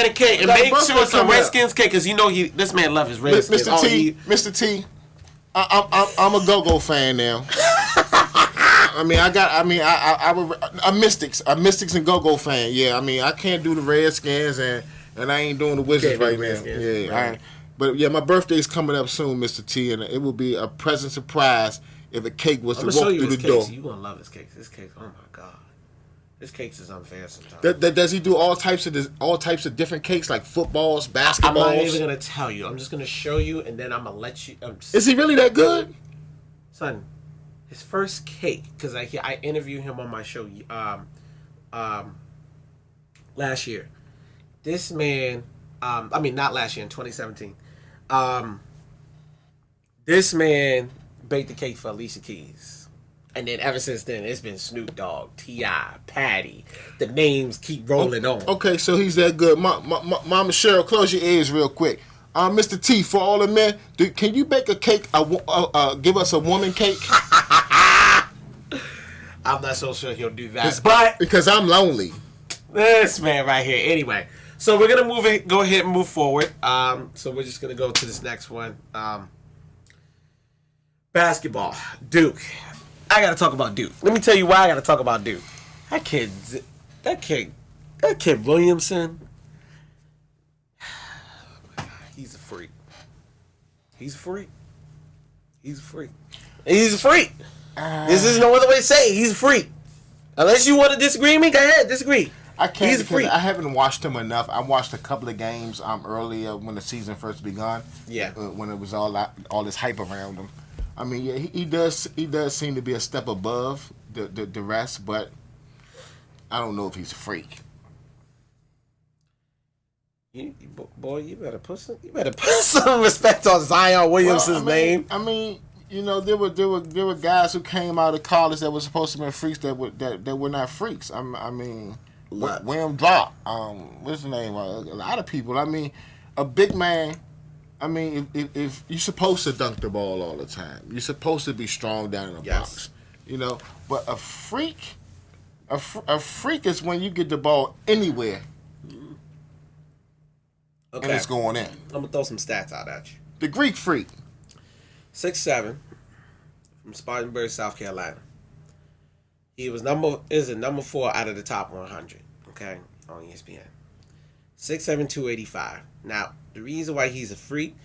a cake and make sure it's a Redskins cake, because you know this man loves his Redskins.
Mr. T, I'm a go-go fan now. A Mystics and go-go fan. Yeah, I mean, I can't do the Redskins and I ain't doing the Wizards right now. Yeah, right. But yeah, my birthday's coming up soon, Mr. T, and it will be a pleasant surprise if a cake was to walk through the door.
You gonna love his cakes. His cakes, oh my god, his cakes is unfair sometimes.
Does he do all types of different cakes like footballs, basketballs? I'm
not even gonna tell you. I'm just gonna show you, and then I'm gonna let you.
Is he really that good,
son? His first cake, because I interviewed him on my show last year. This man, not last year, in 2017. This man baked the cake for Alicia Keys. And then ever since then, it's been Snoop Dogg, T.I., Patty. The names keep rolling on.
Okay, so he's that good. Mama Cheryl, close your ears real quick. Mr. T, for all the men, can you bake a cake, give us a woman cake?
I'm not so sure he'll do that.
Because I'm lonely.
This man right here. Anyway, so we're going to go ahead and move forward. So we're just going to go to this next one. Basketball. Duke. I got to talk about Duke. Let me tell you why I got to talk about Duke. That kid Williamson, he's a freak. He's a freak. This is no other way to say it. He's a freak. Unless you want to disagree with me, go ahead, disagree.
I can't. He's a freak. I haven't watched him enough. I watched a couple of games earlier when the season first begun.
Yeah.
When it was all this hype around him. I mean, yeah, he does seem to be a step above the rest, but I don't know if he's a freak.
Boy, you better put some respect on Zion Williamson's name.
I mean, you know, there were guys who came out of college that were supposed to be freaks that were not freaks. I mean, William Drop, what's his name? A lot of people. I mean, a big man. I mean, if you're supposed to dunk the ball all the time, you're supposed to be strong down in the box, you know. But a freak is when you get the ball anywhere, and it's going in.
I'm gonna throw some stats out at you.
The Greek freak,
6'7", from Spartanburg, South Carolina. He was number 4 out of the top 100. Okay, on ESPN. 6'7", 285. Now, the reason why he's a freak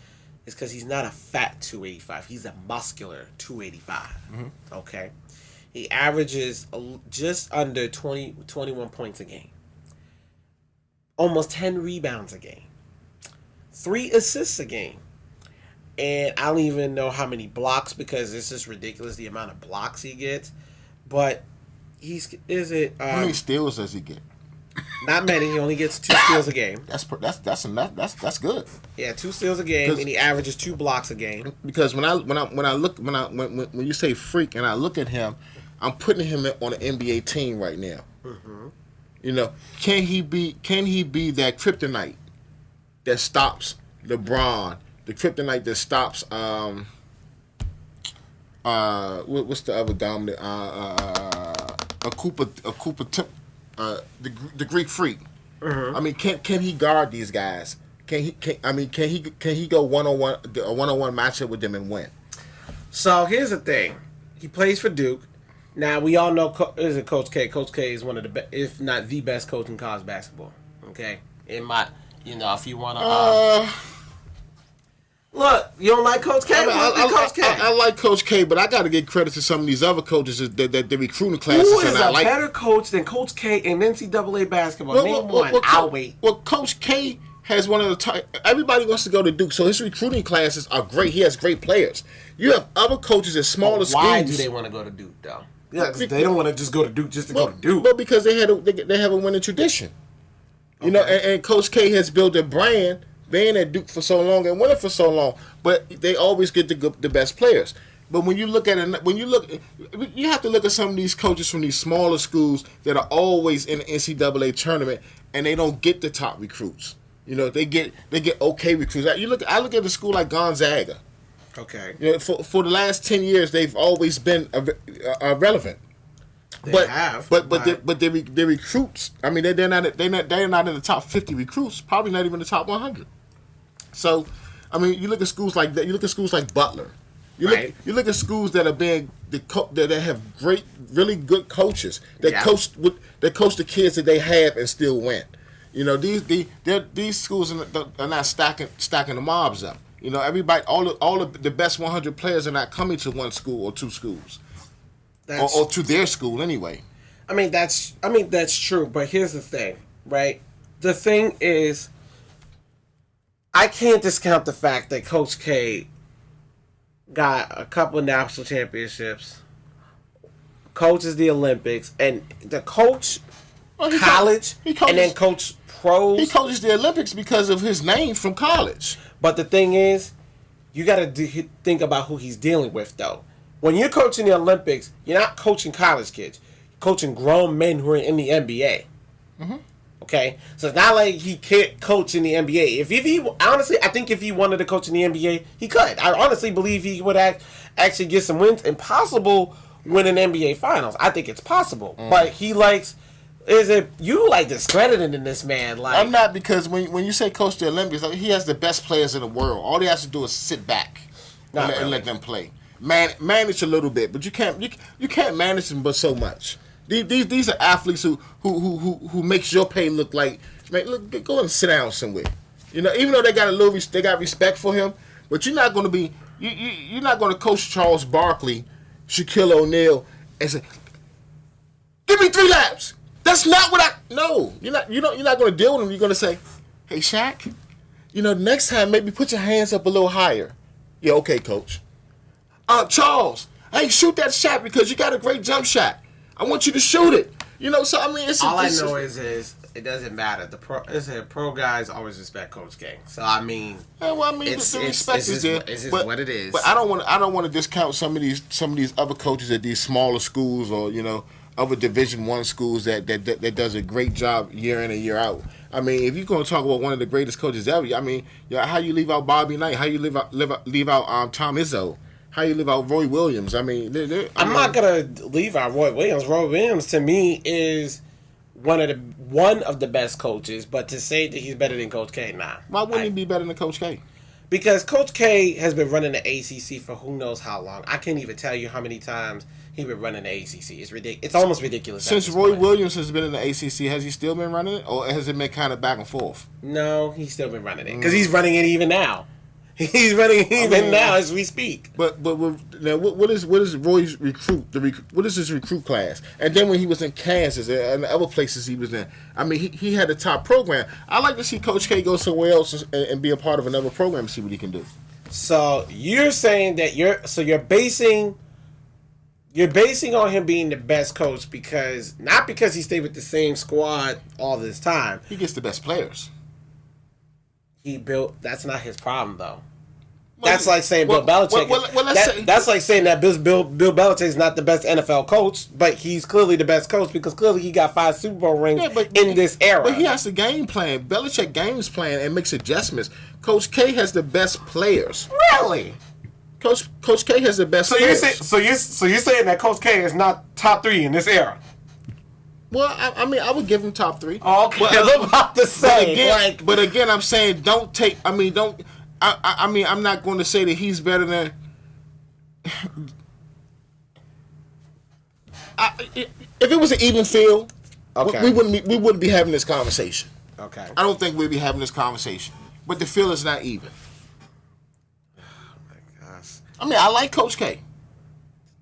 is because he's not a fat 285. He's a muscular 285. Mm-hmm. Okay? He averages just under 21 points a game. Almost 10 rebounds a game. 3 assists a game. And I don't even know how many blocks because it's just ridiculous the amount of blocks he gets. But how
many steals does he get?
Not many. He only gets 2 steals a game.
That's good.
Yeah, 2 steals a game, and he averages 2 blocks a game.
Because when you say freak, and I look at him, I'm putting him on an NBA team right now. Mm-hmm. You know, can he be that kryptonite that stops LeBron? The kryptonite that stops what's the other dominant the Greek freak. Mm-hmm. I mean, can he guard these guys? Can he go one-on-one matchup with them and win?
So here's the thing. He plays for Duke. Now we all know Coach K. Coach K is one of the best, if not the best coach in college basketball. Okay, if you want to. Look, you don't like Coach K?
I like Coach K, but I got to give credit to some of these other coaches that the recruiting classes.
Who is a better coach than Coach K in NCAA basketball? Name one. I'll wait.
Well, Coach K has one of the everybody wants to go to Duke, so his recruiting classes are great. He has great players. You have other coaches at smaller schools.
Why do they want to go to Duke, though? Yeah, because they don't want to just go to Duke just to go to Duke.
But because they have a winning tradition. Okay. You know, and Coach K has built a brand being at Duke for so long and winning for so long, but they always get the best players. But when you look at it, you have to look at some of these coaches from these smaller schools that are always in the NCAA tournament and they don't get the top recruits. You know, they get okay recruits. I look at a school like Gonzaga.
Okay.
You know, for the last 10 years, they've always been relevant. But their recruits. I mean, they're not in the top 50 recruits. Probably not even the top 100. So, I mean, you look at schools like that. You look at schools like Butler.
Right.
You look at schools that are that have really good coaches that coach the kids that they have and still win. You know, these schools are not stacking the mobs up. You know, everybody, all of the best 100 players are not coming to one school or two schools, or to their school anyway.
I mean that's true, but here's the thing, right? The thing is, I can't discount the fact that Coach K got a couple of national championships, coaches the Olympics, and the coach college and then coach pros.
He coaches the Olympics because of his name from college.
But the thing is, you got to think about who he's dealing with, though. When you're coaching the Olympics, you're not coaching college kids. You're coaching grown men who are in the NBA. Mm-hmm. Okay? So it's not like he can't coach in the NBA. If he honestly, I think if he wanted to coach in the NBA, he could. I honestly believe he would actually get some wins and possible win an NBA Finals. I think it's possible. But he likes... you like discrediting this man? Like,
I'm not, because when you say coach the Olympics, he has the best players in the world. All he has to do is sit back and let them play. Manage a little bit, but you can't manage them but so much. These are athletes who makes your pay look like, man, look, go and sit down somewhere. You know, even though they got respect for him, but you're not going to be you're not going to coach Charles Barkley, Shaquille O'Neal, and say, "Give me 3 laps." That's not what no. You're not going to deal with him. You're going to say, "Hey, Shaq, you know, next time maybe put your hands up a little higher." Yeah, okay, coach. Charles, hey, shoot that shot because you got a great jump shot. I want you to shoot it. You know, so I mean,
I know is it doesn't matter. The pro guys always respect Coach K. So I mean,
the respect is there.
It's what it is.
But I don't want to discount some of these other coaches at these smaller schools, or you know, other Division I schools that does a great job year in and year out. I mean, if you're going to talk about one of the greatest coaches ever, I mean, how you leave out Bobby Knight? How you leave out Tom Izzo? How you leave out Roy Williams? I mean,
I'm not gonna leave out Roy Williams. Roy Williams to me is one of the best coaches, but to say that he's better than Coach K, nah.
Why wouldn't he be better than Coach K?
Because Coach K has been running the ACC for who knows how long. I can't even tell you how many times he's been running the ACC. It's ridiculous. It's almost ridiculous.
Since Roy Williams has been in the ACC, has he still been running it, or has it been kind of back and forth?
No, he's still been running it because he's running it even now. He's running even now as we speak.
But now what is Roy's what is his recruit class? And then when he was in Kansas and other places he was in, I mean he had a top program. I like to see Coach K go somewhere else and be a part of another program and see what he can do.
So you're saying that you're basing on him being the best coach because not because he stayed with the same squad all this time.
He gets the best players.
That's not his problem though. That's like saying Bill Belichick. That's like saying that Bill Belichick is not the best NFL coach, but he's clearly the best coach because clearly he got 5 Super Bowl rings in this era.
But he has a game plan. Belichick games plan and makes adjustments. Coach K has the best players.
Really?
Coach K has the best players.
So you're saying that Coach K is not top 3 in this era?
Well, I mean, I would give him top 3.
Okay, I'm about to say.
But again, I'm saying don't take. I mean, don't. I mean, I'm not going to say that he's better than. If it was an even field, okay, we wouldn't be having this conversation.
Okay.
I don't think we'd be having this conversation. But the field is not even.
Oh my gosh.
I mean, I like Coach K.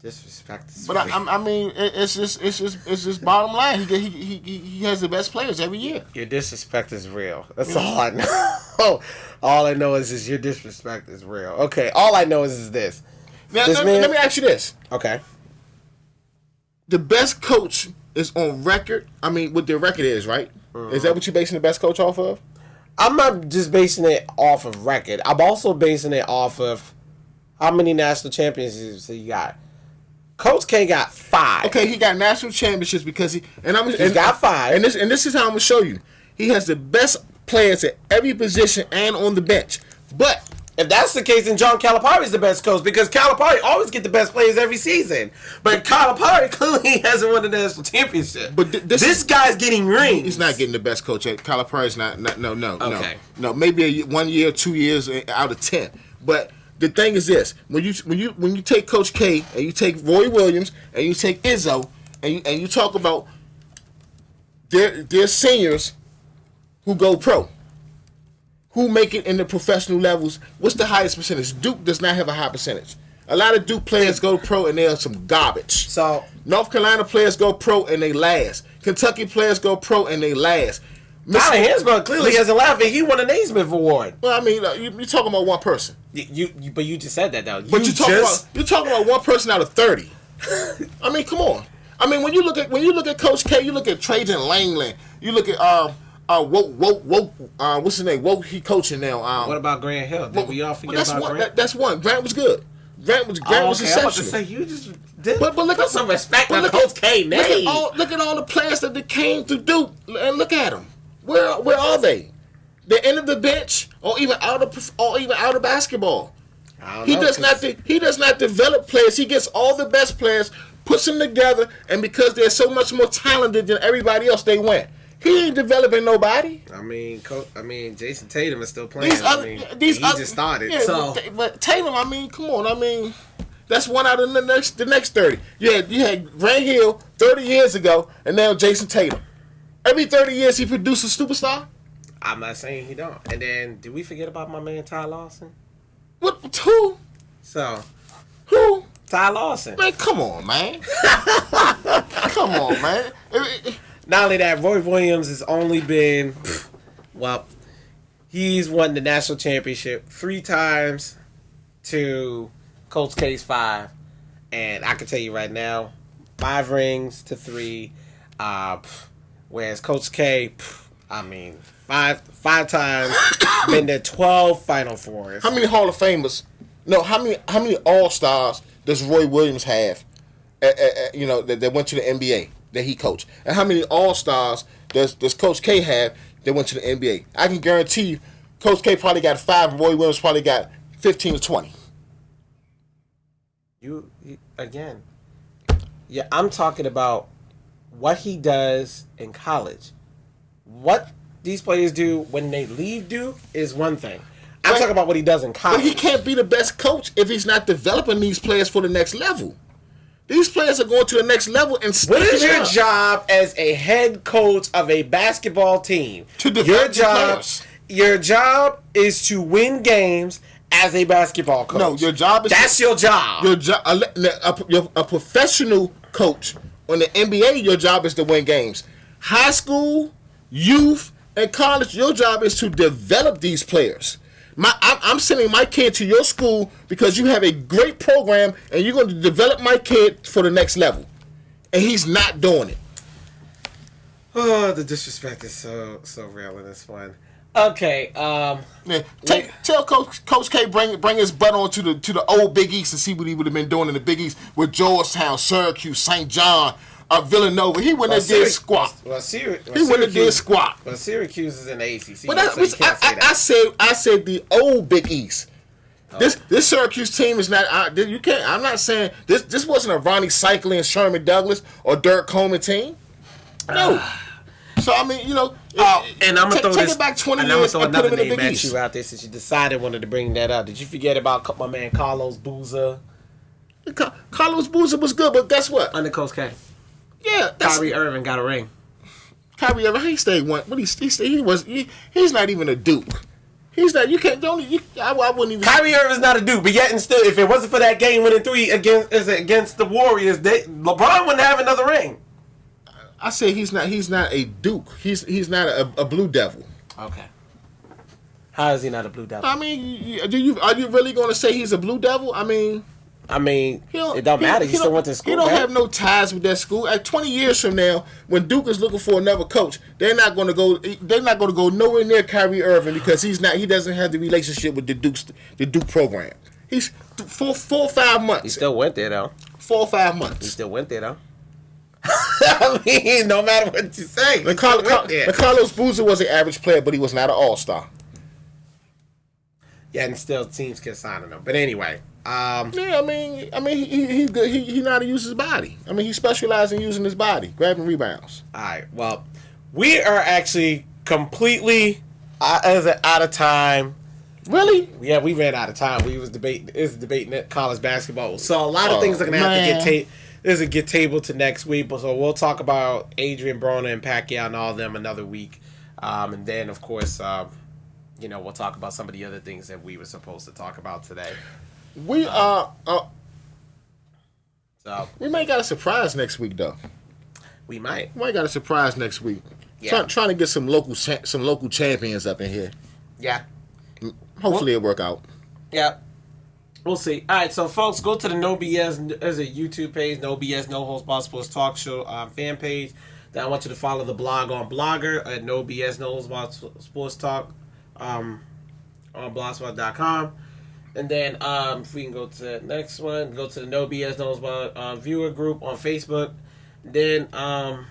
Disrespect.
But I mean, it's just bottom line. He has the best players every year.
Your disrespect is real. That's all I know. All I know is your disrespect is real. Okay. All I know is this.
Now, let me ask you this.
Okay.
The best coach is on record. I mean, what their record is, right? Mm-hmm. Is that what you're basing the best coach off of?
I'm not just basing it off of record. I'm also basing it off of how many national championships he got. Coach K got 5.
Okay, he got national championships because he's
got 5.
And this is how I'm gonna show you. He has the best players at every position and on the bench. But
if that's the case, then John Calipari is the best coach because Calipari always get the best players every season. But Calipari clearly hasn't won the national championship. But this guy's getting rings.
He's not getting the best coach. Calipari's not. No. Maybe 1 year, 2 years out of 10. But the thing is this: when you take Coach K and you take Roy Williams and you take Izzo and you talk about their seniors who go pro, who make it in the professional levels. What's the highest percentage? Duke does not have a high percentage. A lot of Duke players go pro and they are some garbage.
So
North Carolina players go pro and they last. Kentucky players go pro and they last.
Tyler Hansbrough clearly hasn't laughed, and he won a Naismith Award.
Well, I mean, you're talking about one person.
But you just said that though.
You're talking about one person out of 30. I mean, come on. I mean, when you look at Coach K, you look at Trajan Langland. You look at what's his name? Woke he coaching now.
What about Grant Hill? Did we all forget about Grant?
That's one. Grant was good. Grant was exceptional.
I was about to say you just did.
But look at
some respect on Coach K name.
Look at all the players that came to Duke, and look at them. Where are they? They're end of the bench, or even out of basketball. He does not develop players. He gets all the best players, puts them together, and because they're so much more talented than everybody else, they win. He ain't developing nobody.
I mean, Jason Tatum is still playing. He just started. Yeah,
but Tatum, I mean, come on. I mean, that's one out of the next 30. You had Grant Hill 30 years ago, and now Jason Tatum. Every 30 years, he produces a superstar.
I'm not saying he don't. And then, did we forget about my man Ty Lawson?
What? Who? Who?
Ty Lawson.
Man, come on, man. Come on, man.
Not only that, Roy Williams has only been, he's won the national championship 3 times to Coach K's 5. And I can tell you right now, 5 rings to 3. Whereas Coach K, five times, been to 12 Final Fours.
How many Hall of Famers? No, how many All-Stars does Roy Williams have? That went to the NBA that he coached, and how many All-Stars does Coach K have that went to the NBA? I can guarantee you, Coach K probably got 5, and Roy Williams probably got 15 or 20.
You again? Yeah, I'm talking about what he does in college. What these players do when they leave Duke is one thing. I'm talking about what he does in college.
But he can't be the best coach if he's not developing these players for the next level. These players are going to the next level and
what is your job as a head coach of a basketball team?
To develop players.
Your job is to win games as a basketball coach.
No, your job is
your job.
Your job, a professional coach on the NBA. Your job is to win games. High school, youth, and college. Your job is to develop these players. I'm sending my kid to your school because you have a great program and you're going to develop my kid for the next level. And he's not doing it.
Oh, the disrespect is so real in this one. Okay.
Tell Coach K bring his butt on to the old Big East and see what he would have been doing in the Big East with Georgetown, Syracuse, St. John, Villanova. He wouldn't have did squat. He wouldn't have did squat.
Well, Syracuse is in the ACC.
But I said the old Big East. Oh. This Syracuse team is not. You can't. I'm not saying this wasn't a Ronnie Cycling, Sherman Douglas, or Dirk Coleman team. No. So I mean,
and I'm gonna
take it back 20 years and put him in the Big East.
You out there since you decided wanted to bring that up. Did you forget about my man Carlos Boozer?
Carlos Boozer was good, but guess what?
Under Coach K.
Yeah,
Kyrie Irving got a ring.
Kyrie Irving, he stayed one. What he's not even a Duke. He's not. You can't. I wouldn't even.
Kyrie Irving's not a Duke, but yet and still, if it wasn't for that game winning 3 against the Warriors, LeBron wouldn't have another ring.
I say he's not a Duke. He's not a Blue Devil.
Okay. How is he not a Blue Devil?
I mean, are you really going to say he's a Blue Devil? I mean,
it don't matter. He still went to school.
He don't have no ties with that school. At 20 years from now, when Duke is looking for another coach, they're not going to go nowhere near Kyrie Irving because he doesn't have the relationship with the Duke program. He's 4 or 5 months.
He still went there though.
4 or 5 months.
He still went there though. I mean, no matter what you say,
Carlos Boozer was an average player, but he was not an all-star.
Yeah, and still teams kept signing him. But anyway,
I mean, he's good. He know how to use his body. I mean, he specializes in using his body, grabbing rebounds.
All right. Well, we are actually completely out of time.
Really?
Yeah, we ran out of time. We was debating college basketball. So a lot of things are gonna have to get tabled to next week. But so we'll talk about Adrian Broner and Pacquiao and all of them another week, and then of course, we'll talk about some of the other things that we were supposed to talk about today.
We might got a surprise next week though.
We might
got a surprise next week.
Yeah.
Trying to get some local champions up in here.
Yeah.
Hopefully it'll work out.
Yeah. We'll see. All right, so folks, go to the No BS as a YouTube page, No BS, No Holds Barred Sports Talk Show fan page. Then I want you to follow the blog on Blogger at No BS, No Holds Barred Sports Talk on blogspot.com. And then if we can go to the next one, go to the No BS, No Holds Barred viewer group on Facebook. Then I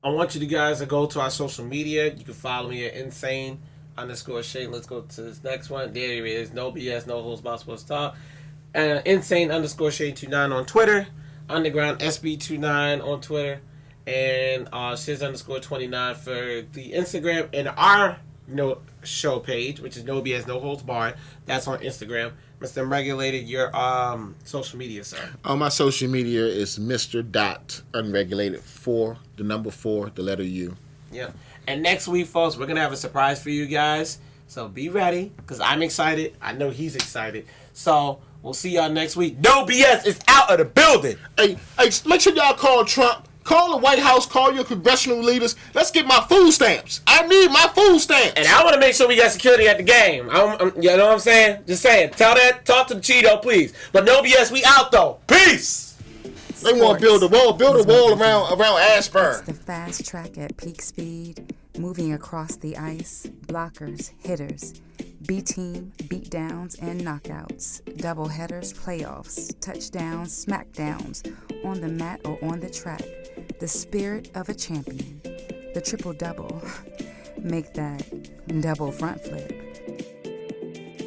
want you guys to go to our social media. You can follow me at insane_Shane. Let's go to this next one. There it is. No BS, No Holds Barred Sports Talk. Insane_Shane29 on Twitter. Underground SB29 on Twitter. And Shiz_29 for the Instagram. And our show page, which is No BS, No Holds Barred. That's on Instagram. Mr. Unregulated, your social media, sir.
My social media is Mr. Unregulated 4, the number 4, the letter U.
Yeah. And next week, folks, we're going to have a surprise for you guys. So be ready, because I'm excited. I know he's excited. So we'll see y'all next week. No BS is out of the building.
Hey, make sure y'all call Trump. Call the White House. Call your congressional leaders. Let's get my food stamps. I need my food stamps.
And I want to make sure we got security at the game. You know what I'm saying? Just saying. Talk to the Cheeto, please. But no BS, we out, though. Peace.
They want to build a wall around Ashburn.
It's the fast track at peak speed, moving across the ice, blockers, hitters, B-team, beatdowns, and knockouts, double headers, playoffs, touchdowns, smackdowns, on the mat or on the track. The spirit of a champion. The triple-double. Make that double front flip.